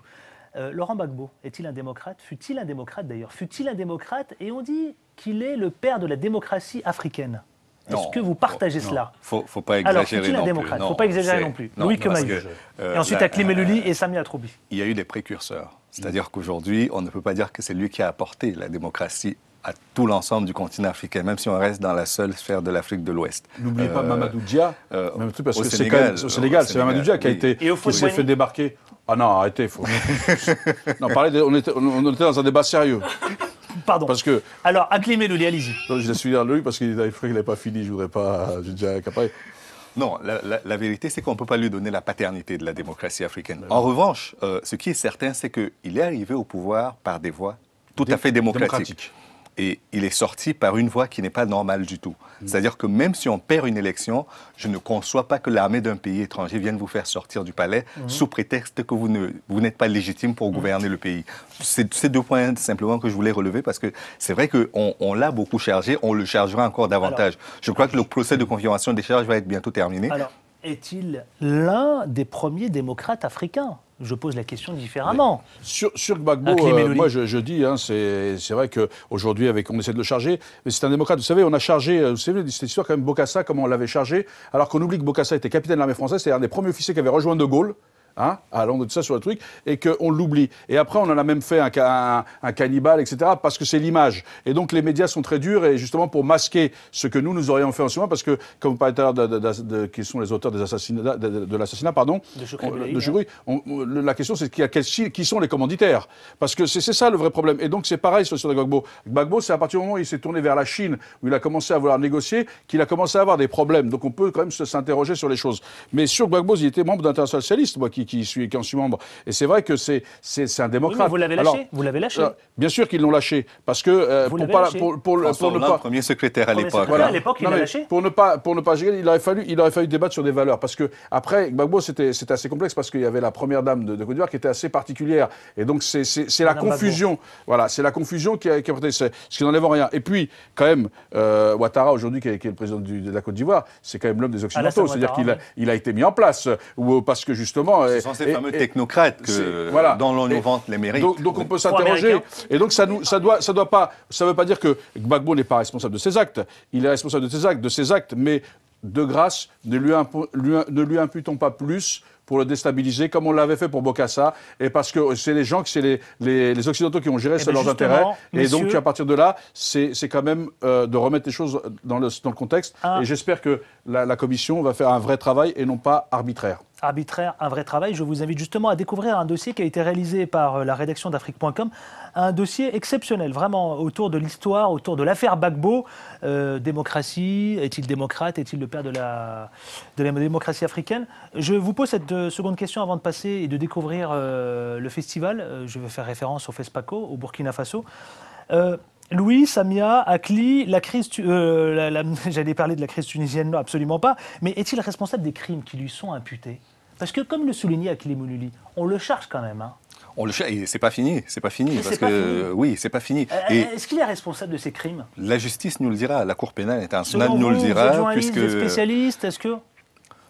Laurent Gbagbo, est-il un démocrate? Fut-il un démocrate d'ailleurs? Fut-il un démocrate? Et on dit qu'il est le père de la démocratie africaine. Est-ce que vous partagez cela? Faut pas exagérer. Alors, fut-il un démocrate? Il ne faut pas exagérer non plus. Louis Quemayou. Et ensuite, Hakim Elouli et Sami Atroubi. Il y a eu des précurseurs. C'est-à-dire qu'aujourd'hui, on ne peut pas dire que c'est lui qui a apporté la démocratie à tout l'ensemble du continent africain, même si on reste dans la seule sphère de l'Afrique de l'Ouest. N'oubliez pas Mamadou Dia, même truc, parce au que Sénégal, c'est au Sénégal, c'est Mamadou Dia qui a été, qui s'est fait débarquer. Ah non, arrêtez, faut. Non, on était dans un débat sérieux. Pardon. Parce que. Alors, Hakim Elouli, allez-y. Je laisse finir lui parce qu'il n'avait pas fini, je voudrais pas. J'ai déjà capé. Non, la vérité, c'est qu'on ne peut pas lui donner la paternité de la démocratie africaine. En revanche, ce qui est certain, c'est qu'il est arrivé au pouvoir par des voies tout à fait démocratiques. Et il est sorti par une voie qui n'est pas normale du tout. C'est-à-dire que même si on perd une élection, je ne conçois pas que l'armée d'un pays étranger vienne vous faire sortir du palais sous prétexte que vous n'êtes pas légitime pour gouverner le pays. C'est ces 2 points simplement que je voulais relever parce que c'est vrai qu'on l'a beaucoup chargé, on le chargera encore davantage. Alors, je crois que le procès de confirmation des charges va être bientôt terminé. Alors, est-il l'un des premiers démocrates africains? Je pose la question différemment. Sur Gbagbo, moi je dis, hein, c'est vrai qu'aujourd'hui, on essaie de le charger, mais c'est un démocrate. Vous savez, on a chargé, vous savez, cette histoire quand même, Bokassa, comment on l'avait chargé, alors qu'on oublie que Bokassa était capitaine de l'armée française, c'est un des premiers officiers qui avait rejoint De Gaulle. Hein, allant de ça sur le truc, et qu'on l'oublie. Et après, on en a même fait un cannibale, etc., parce que c'est l'image. Et donc, les médias sont très durs, et justement pour masquer ce que nous aurions fait en ce moment, parce que, comme vous parlez tout à l'heure qui sont les auteurs des assassinats, de l'assassinat, pardon, de Choucroui, la question c'est qui sont les commanditaires. Parce que c'est ça le vrai problème. Et donc, c'est pareil sur le Gbagbo. Gbagbo, c'est à partir du moment où il s'est tourné vers la Chine, où il a commencé à vouloir négocier, qu'il a commencé à avoir des problèmes. Donc, on peut quand même s'interroger sur les choses. Mais sur Gbagbo, il était membre d'International Socialiste, moi, qui en suis membre. Et c'est vrai que c'est un démocrate. Oui, vous l'avez lâché. Vous l'avez lâché. Bien sûr qu'ils l'ont lâché. Parce que pour ne pas. Premier secrétaire à l'époque. Voilà. À l'époque, il l'a lâché. Pour ne pas gérer, il aurait fallu débattre sur des valeurs. Parce que après, Gbagbo, c'était assez complexe parce qu'il y avait la première dame de Côte d'Ivoire qui était assez particulière. Et donc c'est la confusion. Gbagbo. Voilà, c'est la confusion qui a apporté ce qui n'enlève rien. Et puis quand même, Ouattara aujourd'hui, qui est le président de la Côte d'Ivoire, c'est quand même l'homme des Occidentaux. C'est-à-dire qu'il a été mis en place parce que justement. Ce sont ces fameux technocrates dont l'on nous vante les mérites. Donc on peut s'interroger. Et donc ça veut pas dire que Gbagbo n'est pas responsable de ses actes. Il est responsable de ses actes, mais de grâce, ne lui imputons pas plus pour le déstabiliser, comme on l'avait fait pour Bokassa, et parce que c'est les gens, c'est les Occidentaux qui ont géré leurs intérêts, et donc à partir de là, c'est quand même de remettre les choses dans le contexte, et j'espère que la Commission va faire un vrai travail et non pas arbitraire. Arbitraire, un vrai travail. Je vous invite justement à découvrir un dossier qui a été réalisé par la rédaction d'Afrique.com, un dossier exceptionnel, vraiment autour de l'histoire, autour de l'affaire Gbagbo. Démocratie, est-il démocrate, est-il le père de la démocratie africaine? Je vous pose cette seconde question avant de passer et de découvrir le festival. Je vais faire référence au FESPACO, au Burkina Faso. Louis, Samia, Akli, la crise, j'allais parler de la crise tunisienne, non, absolument pas, mais est-il responsable des crimes qui lui sont imputés? Parce que, comme le soulignait Akli Moulouli, on le charge quand même. Hein. On le charge, et c'est pas fini, c'est pas fini. Oui, c'est pas fini. Est-ce qu'il est responsable de ces crimes? La justice nous le dira, la Cour pénale internationale nous le dira. Vous êtes journaliste, vous êtes spécialiste, est-ce que...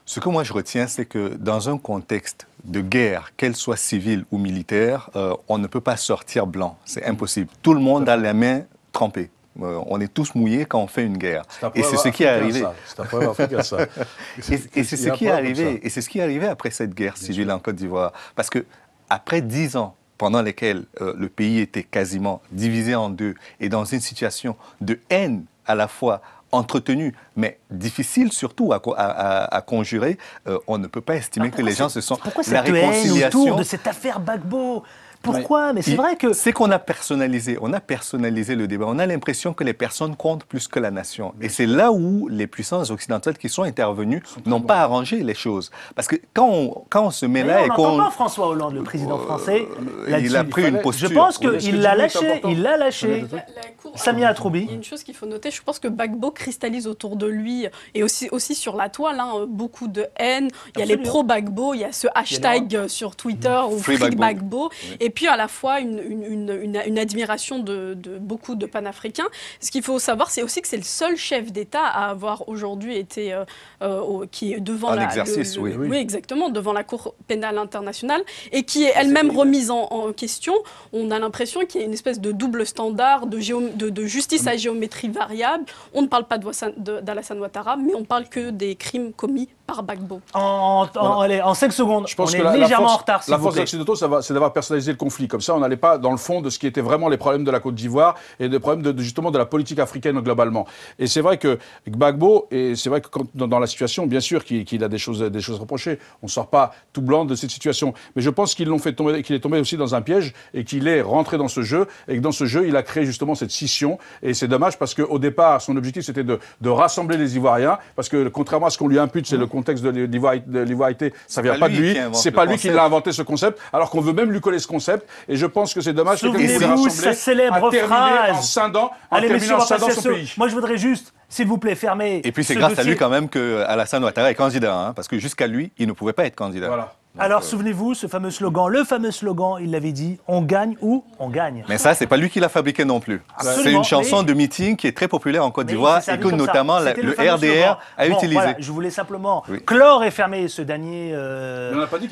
Ce que moi je retiens, c'est que dans un contexte de guerre, qu'elle soit civile ou militaire, on ne peut pas sortir blanc. C'est impossible. Tout le monde a la main trempée. On est tous mouillés quand on fait une guerre. Et c'est ce qui est arrivé. C'est un problème africain, ça. Et c'est ce qui est arrivé. Et c'est ce qui est arrivé après cette guerre civile en Côte d'Ivoire. Parce que après 10 ans, pendant lesquels le pays était quasiment divisé en deux et dans une situation de haine à la fois entretenue, mais difficile surtout à conjurer, on ne peut pas estimer que les gens se sont... Pourquoi cette haine autour de cette affaire Gbagbo? Pourquoi? Mais c'est vrai que... C'est qu'on a personnalisé. On a personnalisé le débat. On a l'impression que les personnes comptent plus que la nation. Et c'est là où les puissances occidentales qui sont intervenues n'ont pas arrangé les choses. Parce que quand on se met là et qu'on... On n'entend pas François Hollande, le président français, il a pris une posture. Je pense qu'il l'a lâché. Il l'a lâché. Samia Atroubi. Il y a une chose qu'il faut noter. Je pense que Gbagbo cristallise autour de lui, et aussi sur la toile, beaucoup de haine. Il y a les pro-Gbagbo, il y a ce hashtag sur Twitter, ou Free Gbagbo. Et puis à la fois une admiration de beaucoup de panafricains. Ce qu'il faut savoir, c'est aussi que c'est le seul chef d'État à avoir aujourd'hui été qui est devant oui, exactement, devant la Cour pénale internationale, et qui est elle-même remise en question. On a l'impression qu'il y a une espèce de double standard, de justice à géométrie variable. On ne parle pas d'Alassane Ouattara, mais on parle que des crimes commis par Gbagbo. En 5 secondes, je pense on que est légèrement en retard. La force des Occidentaux, c'est d'avoir personnalisé le conflit. Comme ça, on n'allait pas dans le fond de ce qui était vraiment les problèmes de la Côte d'Ivoire et des problèmes justement de la politique africaine globalement. Et c'est vrai que Gbagbo, et c'est vrai que dans la situation, bien sûr qu'il a des choses reprochées. On ne sort pas tout blanc de cette situation. Mais je pense qu'il est tombé aussi dans un piège et qu'il est rentré dans ce jeu, et que dans ce jeu, il a créé justement cette scission. Et c'est dommage parce qu'au départ, son objectif, c'était de rassembler les Ivoiriens, parce que contrairement à ce qu'on lui impute, c'est le contexte de l'ivoirité, ça vient pas de lui. C'est pas lui qui l'a inventé ce concept, alors qu'on veut même lui coller ce concept. Et je pense que c'est dommage que souvenez-vous sa célèbre phrase en scindant son pays. Moi, je voudrais juste, s'il vous plaît, fermer. Et puis c'est grâce à lui quand même que Alassane Ouattara est candidat, parce que jusqu'à lui, il ne pouvait pas être candidat. Voilà. Donc, alors, souvenez-vous, ce fameux slogan, il l'avait dit, on gagne ou on gagne. Mais ça, c'est pas lui qui l'a fabriqué non plus. C'est une chanson de meeting qui est très populaire en Côte d'Ivoire et que notamment le RDR a utilisé. Voilà, je voulais simplement clore et fermer ce dernier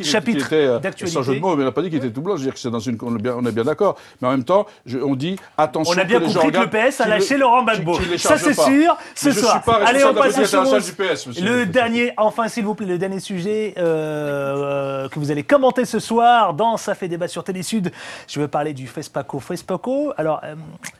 chapitre d'actualité. Sans jeu de mots, mais on n'a pas dit qu'il était tout blanc. Je veux dire que c'est dans une... On est bien d'accord. Mais en même temps, on dit attention. On a bien compris que le PS a lâché Laurent Gbagbo. Ça, c'est sûr. Ce soir. Allez, on passe aux choses. Le dernier, enfin, s'il vous plaît, le dernier sujet que vous allez commenter ce soir dans Ça fait débat sur Télésud. Je veux parler du FESPACO. FESPACO, alors,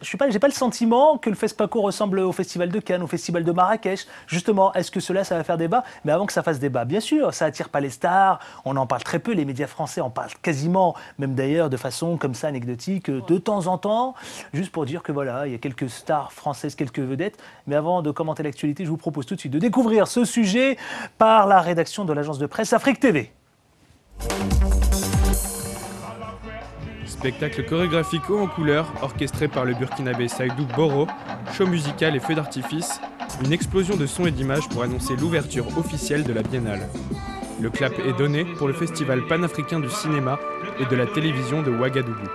j'ai pas le sentiment que le FESPACO ressemble au Festival de Cannes, au Festival de Marrakech. Justement, est-ce que cela, ça va faire débat? Mais avant que ça fasse débat, bien sûr, ça attire pas les stars. On en parle très peu. Les médias français en parlent quasiment, même d'ailleurs de façon comme ça anecdotique, de temps en temps, juste pour dire que voilà, il y a quelques stars françaises, quelques vedettes. Mais avant de commenter l'actualité, je vous propose tout de suite de découvrir ce sujet par la rédaction de l'agence de presse Afrique TV. Spectacle chorégraphique haut en couleurs, orchestré par le burkinabé Saïdou Boro, show musical et feux d'artifice, une explosion de sons et d'images pour annoncer l'ouverture officielle de la Biennale. Le clap est donné pour le Festival panafricain du cinéma et de la télévision de Ouagadougou.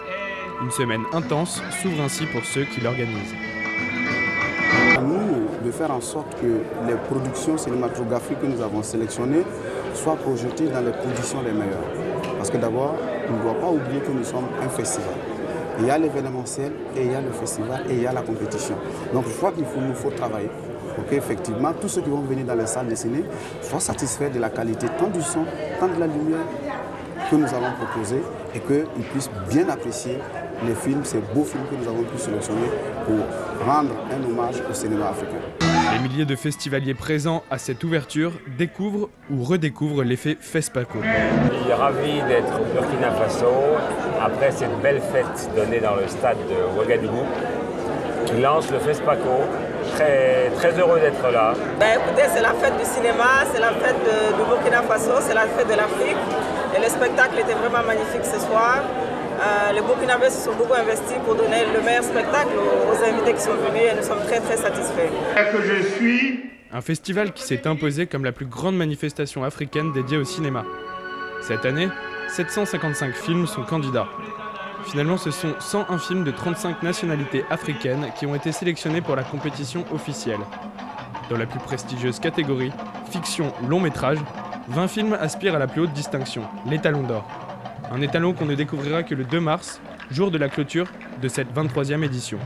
Une semaine intense s'ouvre ainsi pour ceux qui l'organisent. À nous de faire en sorte que les productions cinématographiques que nous avons sélectionnées soit projeté dans les conditions les meilleures. Parce que d'abord, on ne doit pas oublier que nous sommes un festival. Il y a l'événementiel, et il y a le festival, et il y a la compétition. Donc je crois qu'il nous faut travailler pour qu'effectivement, tous ceux qui vont venir dans les salles de ciné soient satisfaits de la qualité tant du son, tant de la lumière que nous avons proposé et qu'ils puissent bien apprécier les films, ces beaux films que nous avons pu sélectionner pour rendre un hommage au cinéma africain. Les milliers de festivaliers présents à cette ouverture découvrent ou redécouvrent l'effet FESPACO. Je suis ravi d'être au Burkina Faso après cette belle fête donnée dans le stade de Ouagadougou qui lance le FESPACO. Très heureux d'être là. Écoutez, c'est la fête du cinéma, c'est la fête du Burkina Faso, c'est la fête de l'Afrique. Et le spectacle était vraiment magnifique ce soir. Les Burkinabés se sont beaucoup investis pour donner le meilleur spectacle aux invités qui sont venus et nous sommes très satisfaits. Un festival qui s'est imposé comme la plus grande manifestation africaine dédiée au cinéma. Cette année, 755 films sont candidats. Finalement, ce sont 101 films de 35 nationalités africaines qui ont été sélectionnés pour la compétition officielle. Dans la plus prestigieuse catégorie, fiction long métrage, 20 films aspirent à la plus haute distinction, l'étalon d'or. Un étalon qu'on ne découvrira que le 2 mars, jour de la clôture de cette 23e édition.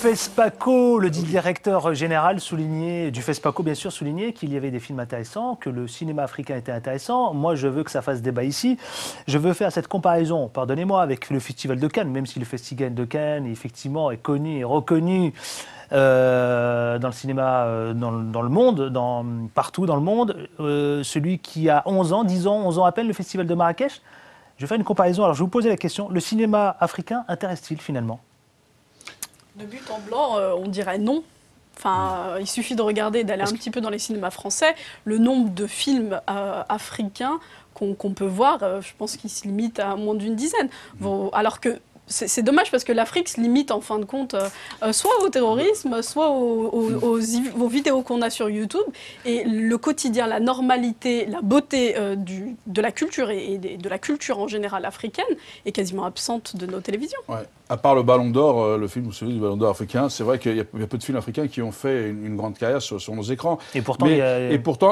FESPACO, le directeur général du FESPACO, bien sûr, soulignait qu'il y avait des films intéressants, que le cinéma africain était intéressant. Moi, je veux que ça fasse débat ici. Je veux faire cette comparaison, pardonnez-moi, avec le Festival de Cannes, même si le Festival de Cannes, effectivement, est connu et reconnu dans le cinéma, dans le monde, partout dans le monde. Celui qui a 11 ans, 10 ans, 11 ans à peine, le Festival de Marrakech. Je vais faire une comparaison. Alors, je vais vous poser la question, le cinéma africain intéresse-t-il finalement ? De but en blanc, on dirait non. Enfin, il suffit de regarder, d'aller un petit peu dans les cinémas français. Le nombre de films africains qu'on peut voir, je pense qu'il se limite à moins d'une dizaine. Alors que c'est dommage parce que l'Afrique se limite en fin de compte soit au terrorisme, soit aux vidéos qu'on a sur YouTube. Et le quotidien, la normalité, la beauté de la culture et de la culture en général africaine est quasiment absente de nos télévisions. Ouais. À part le Ballon d'Or, le film, celui du Ballon d'Or africain, c'est vrai qu'il y a peu de films africains qui ont fait une grande carrière sur nos écrans. Et pourtant,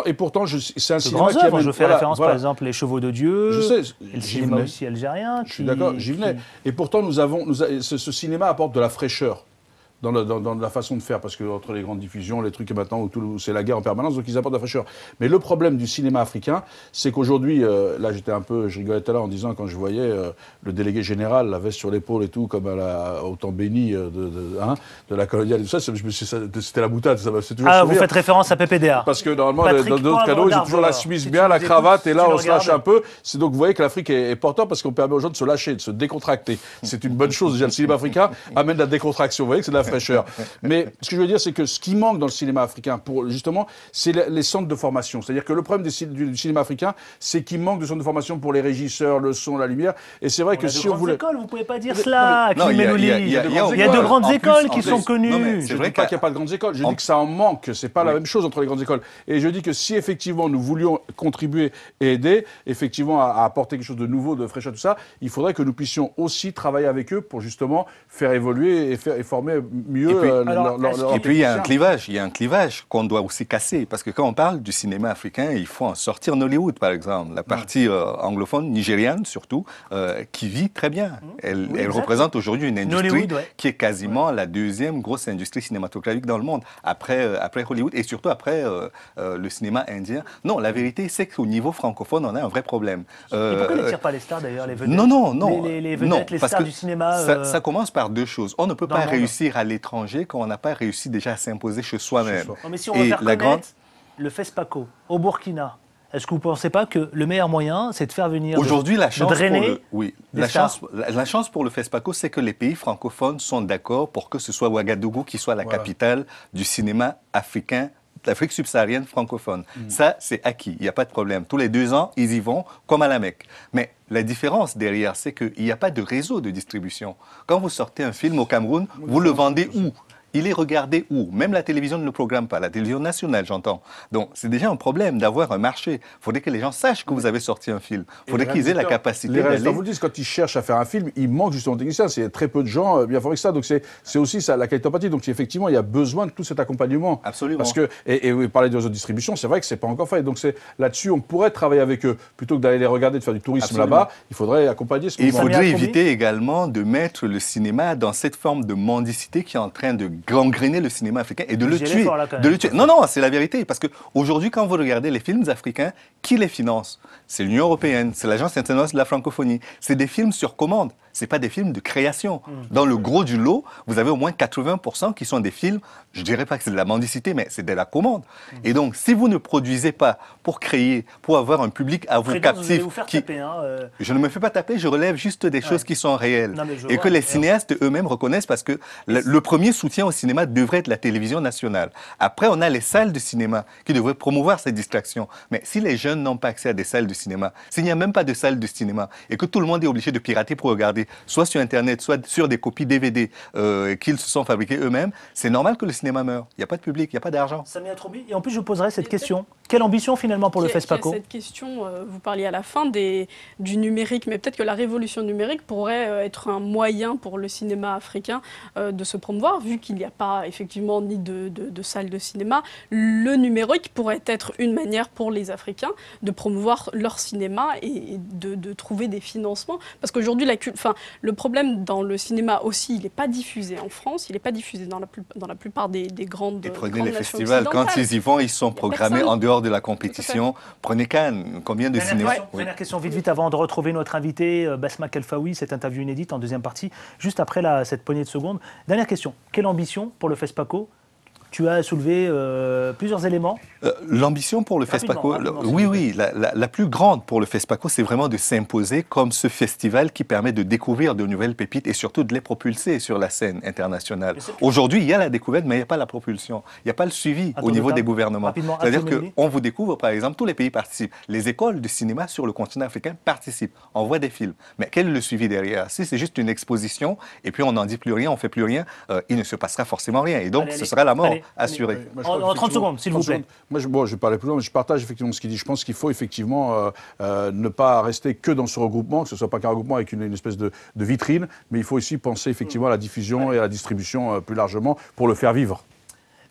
et pourtant c'est un cinéma qui je fais référence par exemple Les Chevaux de Dieu, je sais, et le cinéma aussi algérien. Je suis d'accord, j'y venais. Et pourtant, ce cinéma apporte de la fraîcheur dans la façon de faire, parce que entre les grandes diffusions, les trucs et maintenant où c'est la guerre en permanence, donc ils apportent de la fraîcheur. Mais le problème du cinéma africain, c'est qu'aujourd'hui, là je rigolais tout à l'heure en disant, quand je voyais le délégué général, la veste sur l'épaule et tout, comme au temps béni de la coloniale et tout ça, c'était la boutade. C'est toujours vous faites référence à PPDA. Parce que normalement, dans d'autres canaux, ils ont toujours la chemise bien, la cravate, et là on se lâche un peu. Donc vous voyez que l'Afrique est porteur parce qu'on permet aux gens de se lâcher, de se décontracter. C'est une bonne chose déjà. Le cinéma africain amène de la décontraction. Vous voyez que c'est de la fraîcheur. Mais ce que je veux dire, c'est que ce qui manque dans le cinéma africain, justement, c'est les centres de formation. C'est-à-dire que le problème du cinéma africain, c'est qu'il manque de centres de formation pour les régisseurs, le son, la lumière. Et c'est vrai que si on voulait... Vous ne pouvez pas dire cela, il y a de grandes écoles qui sont connues. Je ne dis pas qu'il n'y a pas de grandes écoles. Je dis que ça en manque, que ce n'est pas la même chose entre les grandes écoles. Et je dis que si effectivement nous voulions contribuer et aider, effectivement, à apporter quelque chose de nouveau, de fraîcheur, tout ça, il faudrait que nous puissions aussi travailler avec eux pour justement faire évoluer et former mieux. Et puis il y a un clivage qu'on doit aussi casser, parce que quand on parle du cinéma africain, il faut en sortir Nollywood, par exemple, la partie anglophone, nigériane surtout, qui vit très bien. Elle représente aujourd'hui une industrie qui est quasiment la deuxième grosse industrie cinématographique dans le monde, après Hollywood et surtout après le cinéma indien. Non, la vérité, c'est qu'au niveau francophone, on a un vrai problème. Et pourquoi ne tirent pas les stars d'ailleurs, les vedettes? Non. Les vedettes, les stars du cinéma. Ça commence par deux choses. On ne peut pas réussir à l'étranger quand on n'a pas réussi déjà à s'imposer chez soi-même. Mais si on veut faire connaître le FESPACO au Burkina, est-ce que vous ne pensez pas que le meilleur moyen, c'est de faire venir aujourd'hui la chance la chance pour le FESPACO, c'est que les pays francophones sont d'accord pour que ce soit Ouagadougou qui soit la capitale du cinéma africain, l'Afrique subsaharienne francophone. Ça, c'est acquis, il n'y a pas de problème. Tous les 2 ans, ils y vont comme à la Mecque. Mais la différence derrière, c'est qu'il n'y a pas de réseau de distribution. Quand vous sortez un film au Cameroun, vous le vendez où ? il est regardé où? Même la télévision ne le programme pas, la télévision nationale, j'entends. Donc, c'est déjà un problème d'avoir un marché. Il faudrait que les gens sachent que vous avez sorti un film. Il faudrait qu'ils aient la capacité Les d'aller... réalisateurs vous le disent, quand ils cherchent à faire un film, il manque justement de techniciens. C'est très peu de gens bien formés que ça. Donc, c'est aussi ça, la qualité empathie. Donc, effectivement, il y a besoin de tout cet accompagnement. Absolument. Parce que, et vous parlez de réseaux de distribution, c'est vrai que c'est pas encore fait. Donc, là-dessus, on pourrait travailler avec eux. Plutôt que d'aller les regarder, de faire du tourisme là-bas, il faudrait accompagner ce Et il mouvement. faudrait éviter également de mettre le cinéma dans cette forme de mendicité qui est en train de gangréner le cinéma africain et de le tuer. Non, non, c'est la vérité. Parce qu'aujourd'hui, quand vous regardez les films africains, qui les finance? C'est l'Union européenne, c'est l'Agence internationale de la francophonie. C'est des films sur commande. Ce pas des films de création. Dans le gros du lot, vous avez au moins 80% qui sont des films, je ne dirais pas que c'est de la mendicité, mais c'est de la commande. Et donc, si vous ne produisez pas pour créer, pour avoir un public à vous captif... Je ne me fais pas taper, je relève juste des choses qui sont réelles. Non, et que les cinéastes eux-mêmes reconnaissent parce que le premier soutien au cinéma devrait être la télévision nationale. Après, on a les salles de cinéma qui devraient promouvoir ces distractions. Mais si les jeunes n'ont pas accès à des salles de cinéma, s'il n'y a même pas de salles de cinéma et que tout le monde est obligé de pirater pour regarder, soit sur Internet, soit sur des copies DVD qu'ils se sont fabriquées eux-mêmes, c'est normal que le cinéma meure. Il n'y a pas de public, il n'y a pas d'argent. Samia Troubi, et en plus je poserai cette question. Quelle ambition finalement pour le FESPACO? Cette question, vous parliez à la fin du numérique, mais peut-être que la révolution numérique pourrait être un moyen pour le cinéma africain de se promouvoir, vu qu'il n'y a pas effectivement ni de salles de cinéma. Le numérique pourrait être une manière pour les Africains de promouvoir leur cinéma et de trouver des financements. Parce qu'aujourd'hui, le problème dans le cinéma aussi, il n'est pas diffusé en France, il n'est pas diffusé dans la plupart des grandes nations. Et prenez les festivals, quand ils y vont, ils sont programmés en dehors de la compétition. Prenez Cannes, combien de cinémas? Dernière question, vite, avant de retrouver notre invité, Basma Kelfaoui, cette interview inédite en deuxième partie, juste après cette poignée de secondes. Dernière question, quelle ambition pour le FESPACO? Tu as soulevé plusieurs éléments. L'ambition pour le FESPACO, oui, la plus grande pour le FESPACO, c'est vraiment de s'imposer comme ce festival qui permet de découvrir de nouvelles pépites et surtout de les propulser sur la scène internationale. Aujourd'hui, il y a la découverte, mais il n'y a pas la propulsion. Il n'y a pas le suivi au niveau des gouvernements. C'est-à-dire qu'on vous découvre, par exemple, tous les pays participent. Les écoles de cinéma sur le continent africain participent, envoient des films. Mais quel est le suivi derrière? Si c'est juste une exposition et puis on n'en dit plus rien, on ne fait plus rien, il ne se passera forcément rien. Et donc, ce sera la mort. Assuré. En 30 secondes, s'il vous plaît. Moi, je vais parler plus loin, mais je partage effectivement ce qu'il dit. Je pense qu'il faut effectivement ne pas rester que dans ce regroupement, que ce ne soit pas qu'un regroupement avec une espèce de vitrine, mais il faut aussi penser effectivement à la diffusion et à la distribution plus largement pour le faire vivre.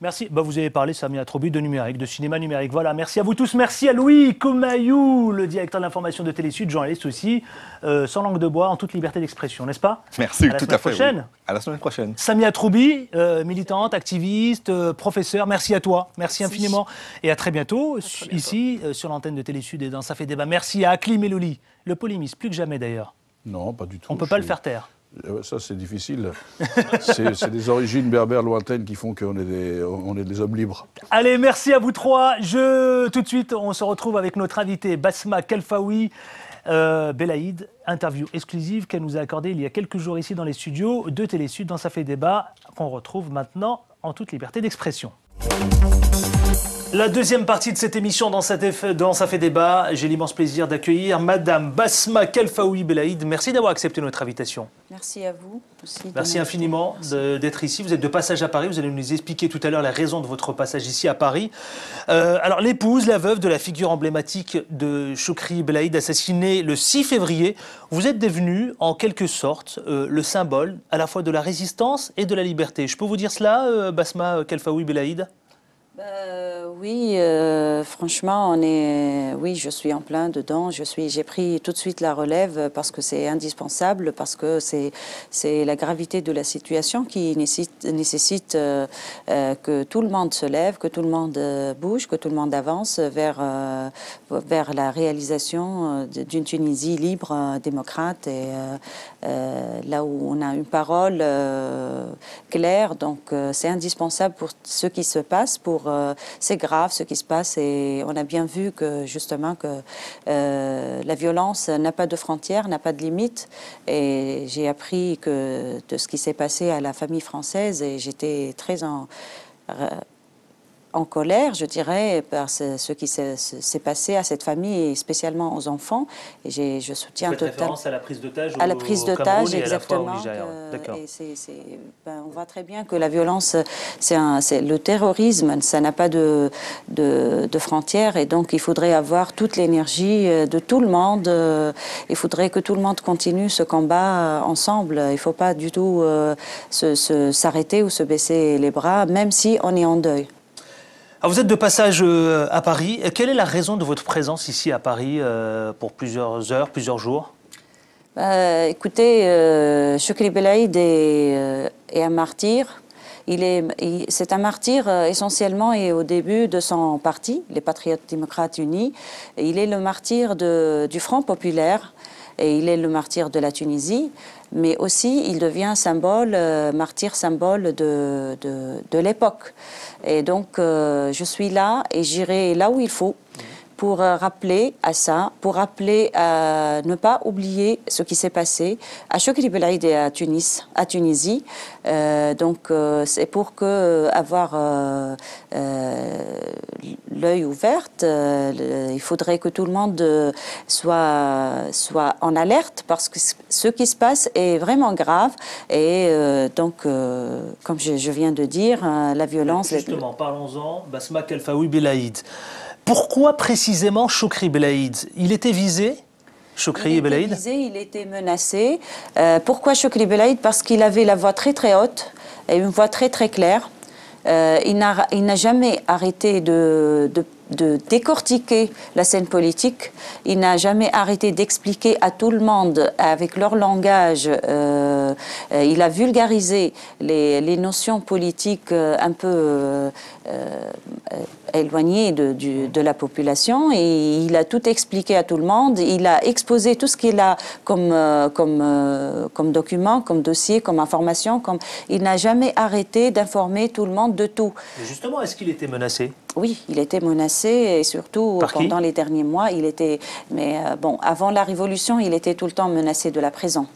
Merci. Vous avez parlé, Samia Troubi, de numérique, de cinéma numérique. Voilà, merci à vous tous. Merci à Louis Comayou, le directeur de l'information de Télésud, journaliste aussi, sans langue de bois, en toute liberté d'expression, n'est-ce pas? Merci, tout à fait. Prochaine. Oui. À la semaine prochaine. Samia Troubi, militante, activiste, professeur, merci à toi. Merci infiniment. Et à très bientôt, ici, sur l'antenne de Télésud et dans Ça fait débat. Merci à Akli Melouli, le polémiste, plus que jamais d'ailleurs. Non, pas du tout. On ne peut pas le faire taire. Ça, c'est difficile. C'est des origines berbères lointaines qui font qu'on est des hommes libres. Allez, merci à vous trois. Tout de suite, on se retrouve avec notre invité, Basma Kelfaoui Belaïd. Interview exclusive qu'elle nous a accordée il y a quelques jours ici dans les studios de Télésud, dans Ça fait débat, qu'on retrouve maintenant en toute liberté d'expression. La deuxième partie de cette émission dans Ça fait débat, j'ai l'immense plaisir d'accueillir Madame Basma Kelfaoui Belaïd. Merci d'avoir accepté notre invitation. Merci à vous aussi. Merci infiniment d'être ici. Vous êtes de passage à Paris. Vous allez nous expliquer tout à l'heure les raisons de votre passage ici à Paris. Alors, l'épouse, la veuve de la figure emblématique de Chokri Belaïd, assassinée le 6 février, vous êtes devenue, en quelque sorte, le symbole à la fois de la résistance et de la liberté. Je peux vous dire cela, Basma Kelfaoui Belaïd? Oui, franchement, oui, je suis en plein dedans. J'ai pris tout de suite la relève parce que c'est indispensable, parce que c'est la gravité de la situation qui nécessite que tout le monde se lève, que tout le monde bouge, que tout le monde avance vers la réalisation d'une Tunisie libre, démocrate et là où on a une parole claire. Donc, c'est indispensable pour ce qui se passe, c'est grave ce qui se passe et on a bien vu que justement que la violence n'a pas de frontières, n'a pas de limites et j'ai appris de ce qui s'est passé à la famille française et j'étais très en colère, je dirais, par ce qui s'est passé à cette famille et spécialement aux enfants. Et je soutiens totalement. Référence à la prise d'otage à la prise d'otage, exactement. On voit très bien que la violence, c'est le terrorisme, ça n'a pas de frontières, et donc il faudrait avoir toute l'énergie de tout le monde. Il faudrait que tout le monde continue ce combat ensemble. Il ne faut pas du tout s'arrêter ou se baisser les bras, même si on est en deuil. Alors vous êtes de passage à Paris. Quelle est la raison de votre présence ici à Paris pour plusieurs heures, plusieurs jours? Écoutez, Chokri Belaïd est un martyr. C'est un martyr essentiellement et au début de son parti, les Patriotes démocrates unis. Il est le martyr du Front populaire et il est le martyr de la Tunisie. Mais aussi, il devient martyr symbole de l'époque. Et donc, je suis là et j'irai là où il faut pour rappeler à ça, pour rappeler à ne pas oublier ce qui s'est passé à Chokri Belaïd et à Tunisie. Donc, c'est pour avoir l'œil ouvert. Il faudrait que tout le monde soit en alerte parce que ce qui se passe est vraiment grave. Et donc, comme je viens de dire, la violence... Justement, parlons-en. Basma Khelfaoui Belaïd. Pourquoi précisément Chokri Belaïd? Il était visé, Chokri Belaïd? Il était visé, il était menacé. Pourquoi Chokri Belaïd? Parce qu'il avait la voix très très haute et une voix très très claire. Il n'a jamais arrêté de décortiquer la scène politique. Il n'a jamais arrêté d'expliquer à tout le monde, avec leur langage. Il a vulgarisé les notions politiques un peu éloignées de la population, et il a tout expliqué à tout le monde. Il a exposé tout ce qu'il a comme document, comme dossier, comme information. Il n'a jamais arrêté d'informer tout le monde de tout. Mais justement, est-ce qu'il était menacé? Oui, il était menacé, et surtout pendant les derniers mois, il était... Mais bon, avant la Révolution, il était tout le temps menacé de la prison.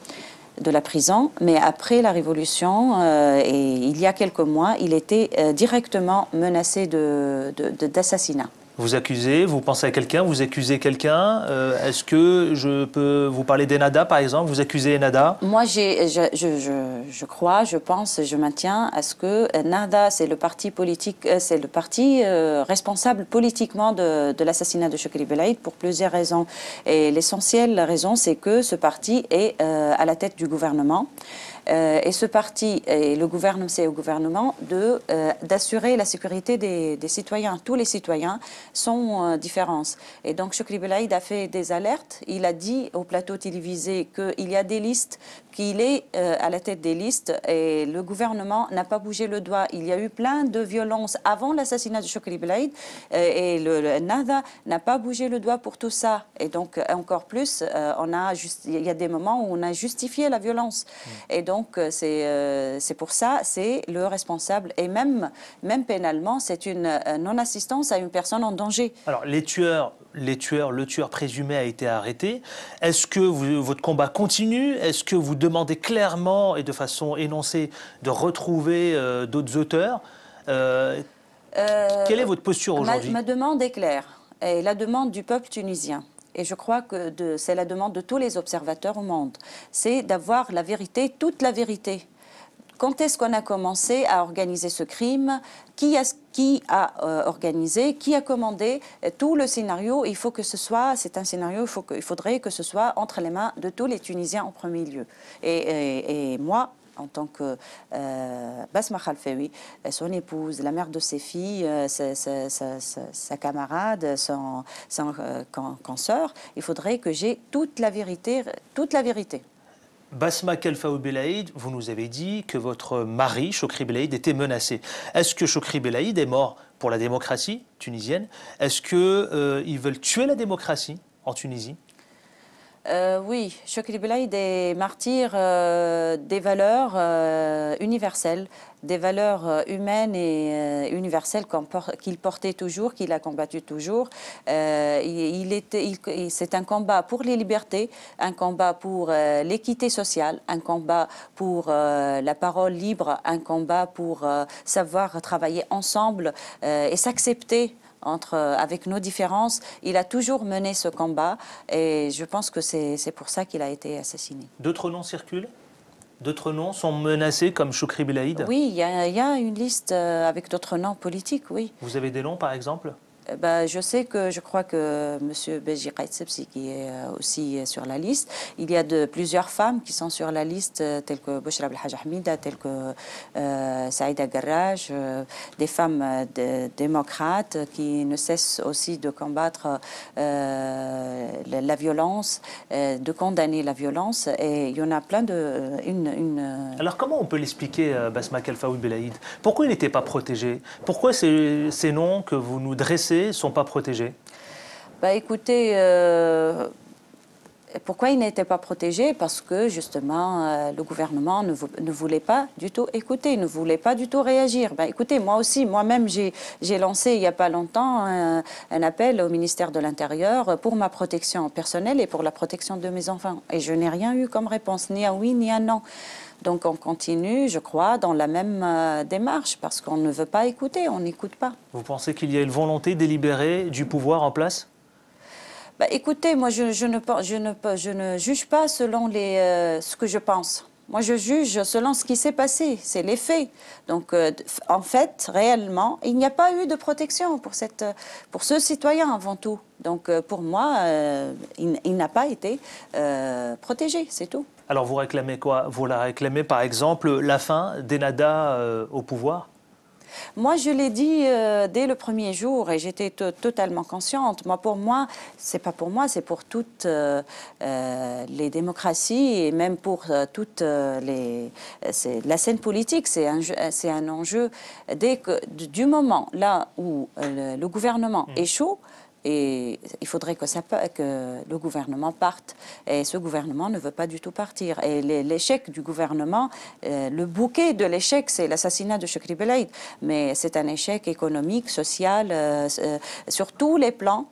Mais après la Révolution, et il y a quelques mois, il était directement menacé d'assassinat. Vous accusez, vous pensez à quelqu'un, vous accusez quelqu'un. Est-ce que je peux vous parler d'Ennahda, par exemple? Vous accusez Ennahda? Moi, je crois, je pense, je maintiens à ce que Ennahda, c'est le parti politique, c'est le parti responsable politiquement de l'assassinat de Chokri Belaïd pour plusieurs raisons. Et l'essentielle raison, c'est que ce parti est à la tête du gouvernement. Et ce parti, et le gouvernement, c'est au gouvernement d'assurer la sécurité des citoyens. Tous les citoyens sont différents. Et donc Chokri Belaïd a fait des alertes. Il a dit au plateau télévisé qu'il y a des listes, qu'il est à la tête des listes, et le gouvernement n'a pas bougé le doigt. Il y a eu plein de violences avant l'assassinat de Chokri Belaïd, et le Ennahda n'a pas bougé le doigt pour tout ça. Et donc encore plus, il y a des moments où on a justifié la violence. Et donc c'est pour ça, c'est le responsable, et même pénalement, c'est une non-assistance à une personne en danger. Alors le tueur présumé a été arrêté. Est-ce que votre combat continue? Est-ce que vous demandez clairement et de façon énoncée de retrouver d'autres auteurs? Quelle est votre posture aujourd'hui? Ma demande est claire, et la demande du peuple tunisien. Et je crois que c'est la demande de tous les observateurs au monde. C'est d'avoir la vérité, toute la vérité. Quand est-ce qu'on a commencé à organiser ce crime? Qui a organisé? Qui a commandé? Tout le scénario, il faut que ce soit, c'est un scénario, il faudrait que ce soit entre les mains de tous les Tunisiens en premier lieu. Et moi, en tant que Basma Khelfaoui, son épouse, la mère de ses filles, sa camarade, son consoeur, il faudrait que j'ai toute la vérité, toute la vérité. Basma Khelfaoui Belaïd, vous nous avez dit que votre mari, Chokri Belaïd, était menacé. Est-ce que Chokri Belaïd est mort pour la démocratie tunisienne? Est-ce qu'ils veulent tuer la démocratie en Tunisie? Oui, Chokri Belaïd est martyr des valeurs universelles, des valeurs humaines et universelles qu'il portait toujours, qu'il a combattu toujours. C'est un combat pour les libertés, un combat pour l'équité sociale, un combat pour la parole libre, un combat pour savoir travailler ensemble et s'accepter avec nos différences. Il a toujours mené ce combat et je pense que c'est pour ça qu'il a été assassiné. D'autres noms circulent? D'autres noms sont menacés comme Chokri Belaïd? Oui, il y a une liste avec d'autres noms politiques, oui. Vous avez des noms par exemple? Je crois que M. Beji Qaïtsebsi qui est aussi sur la liste. Il y a plusieurs femmes qui sont sur la liste, telles que Bouchra Belhaj Ahmida, telles que Saïda Garraj, des femmes démocrates qui ne cessent aussi de combattre la violence, de condamner la violence. Et il y en a plein de... Alors comment on peut l'expliquer, Basma Khelfaoui Belaïd? Pourquoi il n'était pas protégé? Pourquoi ces noms que vous nous dressez ne sont pas protégés? Écoutez, pourquoi il n'était pas protégé? Parce que justement, le gouvernement ne voulait pas du tout écouter, ne voulait pas du tout réagir. Écoutez, moi-même, j'ai lancé il n'y a pas longtemps un appel au ministère de l'Intérieur pour ma protection personnelle et pour la protection de mes enfants. Et je n'ai rien eu comme réponse, ni un oui, ni un non. Donc on continue, je crois, dans la même démarche, parce qu'on ne veut pas écouter, on n'écoute pas. Vous pensez qu'il y a une volonté délibérée du pouvoir en place? Écoutez, moi je ne juge pas selon ce que je pense. Moi je juge selon ce qui s'est passé, c'est les faits. Donc en fait, réellement, il n'y a pas eu de protection pour ce citoyen avant tout. Donc pour moi, il n'a pas été protégé, c'est tout. Alors vous réclamez quoi? Vous la réclamez par exemple la fin d'Ennahda au pouvoir? Moi, je l'ai dit dès le premier jour et j'étais totalement consciente. Pour moi, c'est pas pour moi, c'est pour toutes les démocraties et même pour toute la scène politique. C'est un enjeu. Du moment là où le gouvernement échoue, et il faudrait que le gouvernement parte. Et ce gouvernement ne veut pas du tout partir. Et l'échec du gouvernement, le bouquet de l'échec, c'est l'assassinat de Chokri Belaïd. Mais c'est un échec économique, social, sur tous les plans,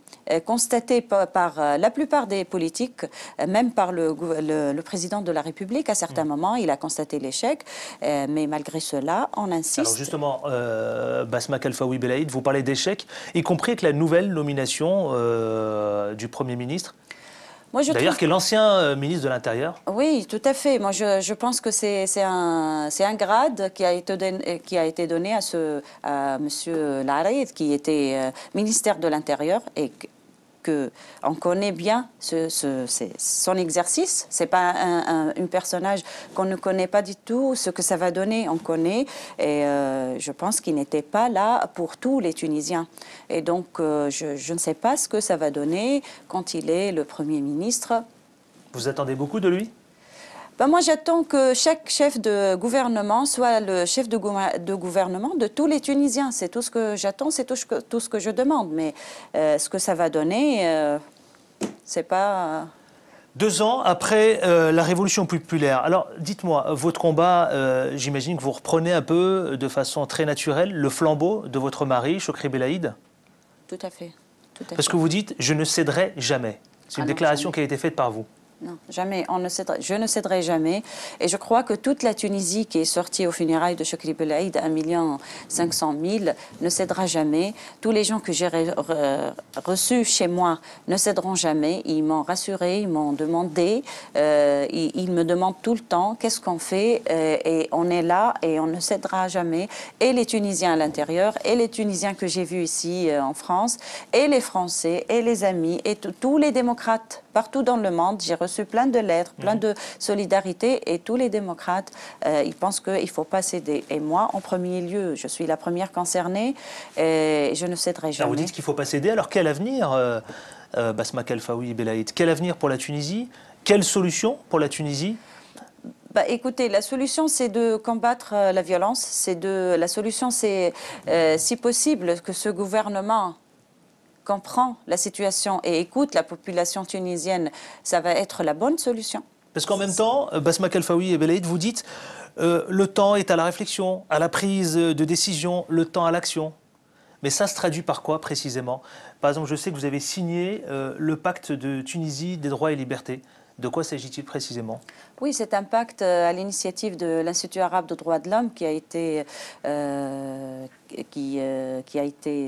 constaté par la plupart des politiques, même par le président de la République. À certains moments, il a constaté l'échec. Mais malgré cela, on insiste. Alors justement, Basma Khelfaoui Belaïd, vous parlez d'échec, y compris avec la nouvelle nomination du Premier ministre, d'ailleurs qui est l'ancien ministre de l'Intérieur. Oui, tout à fait. Moi, je pense que c'est un grade qui a été donné à M. Larid, qui était ministère de l'Intérieur et qu'on connaît bien son exercice. Ce n'est pas un personnage qu'on ne connaît pas du tout. Ce que ça va donner, on connaît. Et je pense qu'il n'était pas là pour tous les Tunisiens. Et donc, je ne sais pas ce que ça va donner quand il est le Premier ministre. Vous attendez beaucoup de lui? Moi, j'attends que chaque chef de gouvernement soit le chef de gouvernement de tous les Tunisiens. C'est tout ce que j'attends, c'est tout ce que je demande. Mais ce que ça va donner, c'est pas... 2 ans après la révolution populaire. Alors, dites-moi, votre combat, j'imagine que vous reprenez un peu, de façon très naturelle, le flambeau de votre mari, Chokri Belaïd? Tout à fait. Parce que vous dites « je ne céderai jamais ». C'est une déclaration qui a été faite par vous. Non, jamais. Je ne céderai jamais. Et je crois que toute la Tunisie qui est sortie aux funérailles de Chokri Belaïd, 1 500 000, ne cédera jamais. Tous les gens que j'ai reçus chez moi ne céderont jamais. Ils m'ont rassuré, ils m'ont demandé. Ils me demandent tout le temps qu'est-ce qu'on fait. Et on est là et on ne cédera jamais. Et les Tunisiens à l'intérieur, et les Tunisiens que j'ai vus ici en France, et les Français, et les amis, et tous les démocrates partout dans le monde. J'ai reçu plein de lettres, plein de solidarité et tous les démocrates, ils pensent qu'il ne faut pas céder. Et moi, en premier lieu, je suis la première concernée et je ne céderai jamais. Alors vous dites qu'il ne faut pas céder. Alors quel avenir, Basma Khelfaoui Belaïd? Quel avenir pour la Tunisie? Quelle solution pour la Tunisie? Écoutez, la solution, c'est de combattre la violence. La solution, c'est, si possible, que ce gouvernement comprend la situation et écoute la population tunisienne, ça va être la bonne solution. Parce qu'en même temps, Basma Khelfaoui et Belaïd, vous dites le temps est à la réflexion, à la prise de décision, le temps à l'action. Mais ça se traduit par quoi précisément? Par exemple, je sais que vous avez signé le pacte de Tunisie des droits et libertés. De quoi s'agit-il précisément? Oui, c'est un pacte à l'initiative de l'Institut arabe de droits de l'homme qui a été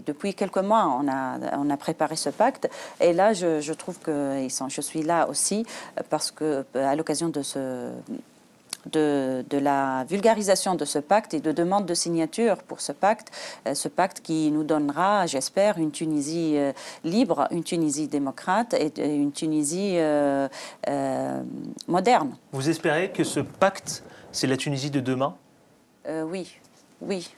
depuis quelques mois, on a préparé ce pacte. Et là, je trouve que je suis là aussi parce que à l'occasion de la vulgarisation de ce pacte et de demande de signature pour ce pacte qui nous donnera, j'espère, une Tunisie libre, une Tunisie démocrate et une Tunisie moderne. Vous espérez que ce pacte, c'est la Tunisie de demain? Oui, oui.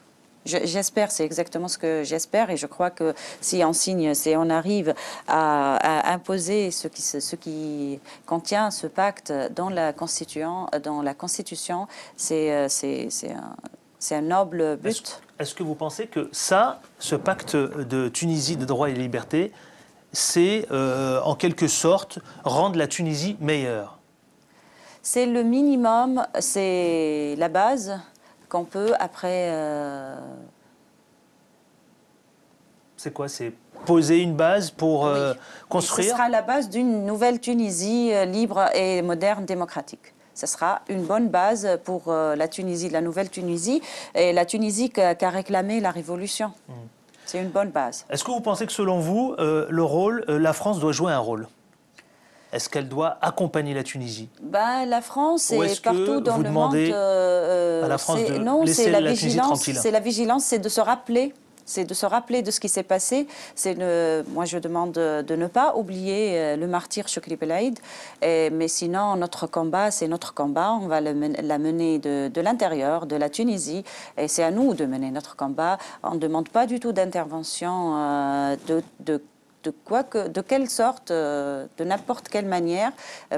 J'espère, c'est exactement ce que j'espère et je crois que si on signe, si on arrive à imposer ce qui contient ce pacte dans la Constitution, c'est un noble but. Est-ce que vous pensez que ce pacte de Tunisie des droits et libertés, c'est en quelque sorte rendre la Tunisie meilleure? C'est le minimum, c'est la base qu'on peut après... C'est quoi? C'est poser une base pour construire? Ce sera la base d'une nouvelle Tunisie libre et moderne, démocratique. Ce sera une bonne base pour la Tunisie, la nouvelle Tunisie, et la Tunisie qu'a réclamé la révolution. C'est une bonne base. Est-ce que vous pensez que selon vous, la France doit jouer un rôle? Est-ce qu'elle doit accompagner la Tunisie? La France est partout dans le monde. À la France de laisser la Tunisie tranquille. C'est la vigilance, c'est de se rappeler. C'est de se rappeler de ce qui s'est passé. Moi, je demande de ne pas oublier le martyr Chokri Belaïd. Mais sinon, notre combat, c'est notre combat. On va la mener de l'intérieur, de la Tunisie. Et c'est à nous de mener notre combat. On ne demande pas du tout d'intervention de quelle sorte, de n'importe quelle manière,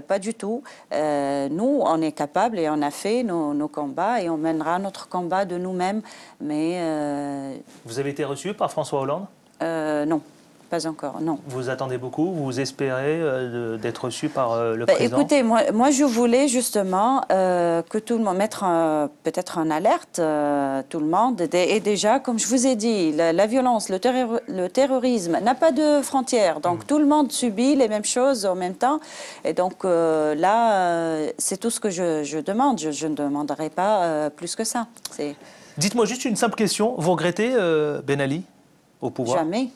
pas du tout. Nous, on est capable et on a fait nos combats et on mènera notre combat de nous-mêmes. Mais vous avez été reçu par François Hollande? Non. Pas encore, non. Vous attendez beaucoup? Vous espérez d'être reçu par le président? Écoutez, moi je voulais justement que tout le monde mette peut-être en alerte tout le monde. Et déjà, comme je vous ai dit, la violence, le terrorisme n'a pas de frontières. Donc tout le monde subit les mêmes choses en même temps. Et donc là, c'est tout ce que je demande. Je ne demanderai pas plus que ça. Dites-moi juste une simple question. Vous regrettez Ben Ali au pouvoir? Jamais.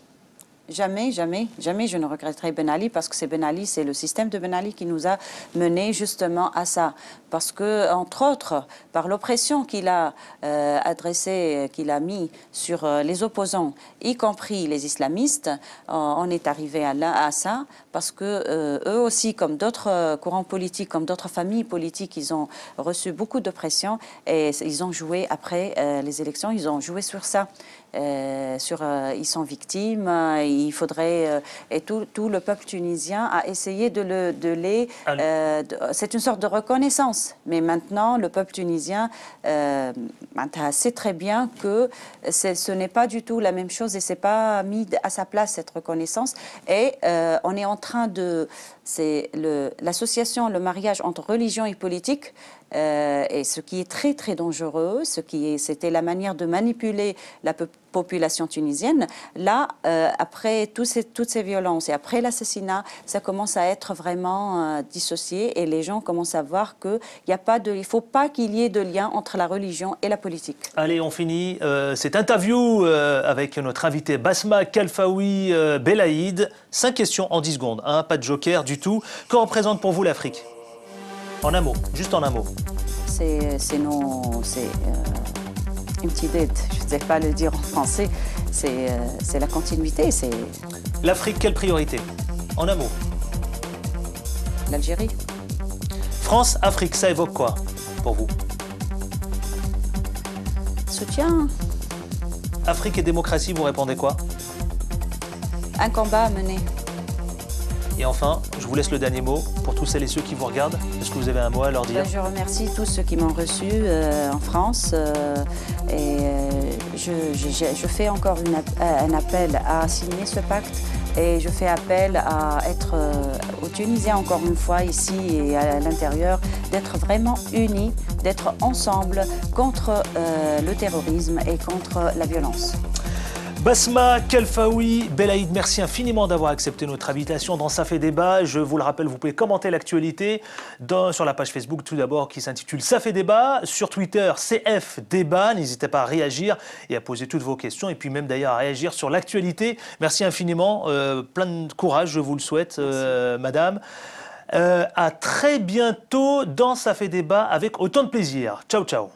Jamais, jamais, jamais je ne regretterai Ben Ali parce que c'est Ben Ali, c'est le système de Ben Ali qui nous a menés justement à ça. Parce que, entre autres, par l'oppression qu'il a adressée, qu'il a mis sur les opposants, y compris les islamistes, on est arrivé à ça parce que eux aussi, comme d'autres courants politiques, comme d'autres familles politiques, ils ont reçu beaucoup de pression et ils ont joué après les élections, ils ont joué sur ça. Ils sont victimes, il faudrait et tout le peuple tunisien a essayé c'est une sorte de reconnaissance. Mais maintenant, le peuple tunisien sait très bien que ce n'est pas du tout la même chose et c'est pas mis à sa place cette reconnaissance. Et on est en train l'association, le mariage entre religion et politique. Et ce qui est très très dangereux, c'était la manière de manipuler la population tunisienne. Là, après toutes ces violences et après l'assassinat, ça commence à être vraiment dissocié et les gens commencent à voir qu'il ne faut pas qu'il y ait de lien entre la religion et la politique. Allez, on finit cette interview avec notre invité Basma Khelfaoui Belaïd. 5 questions en 10 secondes, hein, pas de joker du tout. Que représente pour vous l'Afrique? En un mot, juste en un mot. C'est une petite dette, je ne sais pas le dire en français, c'est la continuité. L'Afrique, quelle priorité? En un mot. L'Algérie. France, Afrique, ça évoque quoi pour vous? Soutien. Afrique et démocratie, vous répondez quoi? Un combat à mener. Et enfin, je vous laisse le dernier mot pour tous celles et ceux qui vous regardent. Est-ce que vous avez un mot à leur dire? Je remercie tous ceux qui m'ont reçu en France et je fais encore un appel à signer ce pacte Et je fais appel à être aux Tunisiens, encore une fois, ici et à l'intérieur, d'être vraiment unis, d'être ensemble contre le terrorisme et contre la violence. Basma Kelfaoui, Belaïd, merci infiniment d'avoir accepté notre invitation dans Ça fait débat. Je vous le rappelle, vous pouvez commenter l'actualité sur la page Facebook tout d'abord qui s'intitule Ça fait débat. Sur Twitter, CF débat. N'hésitez pas à réagir et à poser toutes vos questions et puis même d'ailleurs à réagir sur l'actualité. Merci infiniment. Plein de courage, je vous le souhaite, madame. À très bientôt dans Ça fait débat avec autant de plaisir. Ciao, ciao.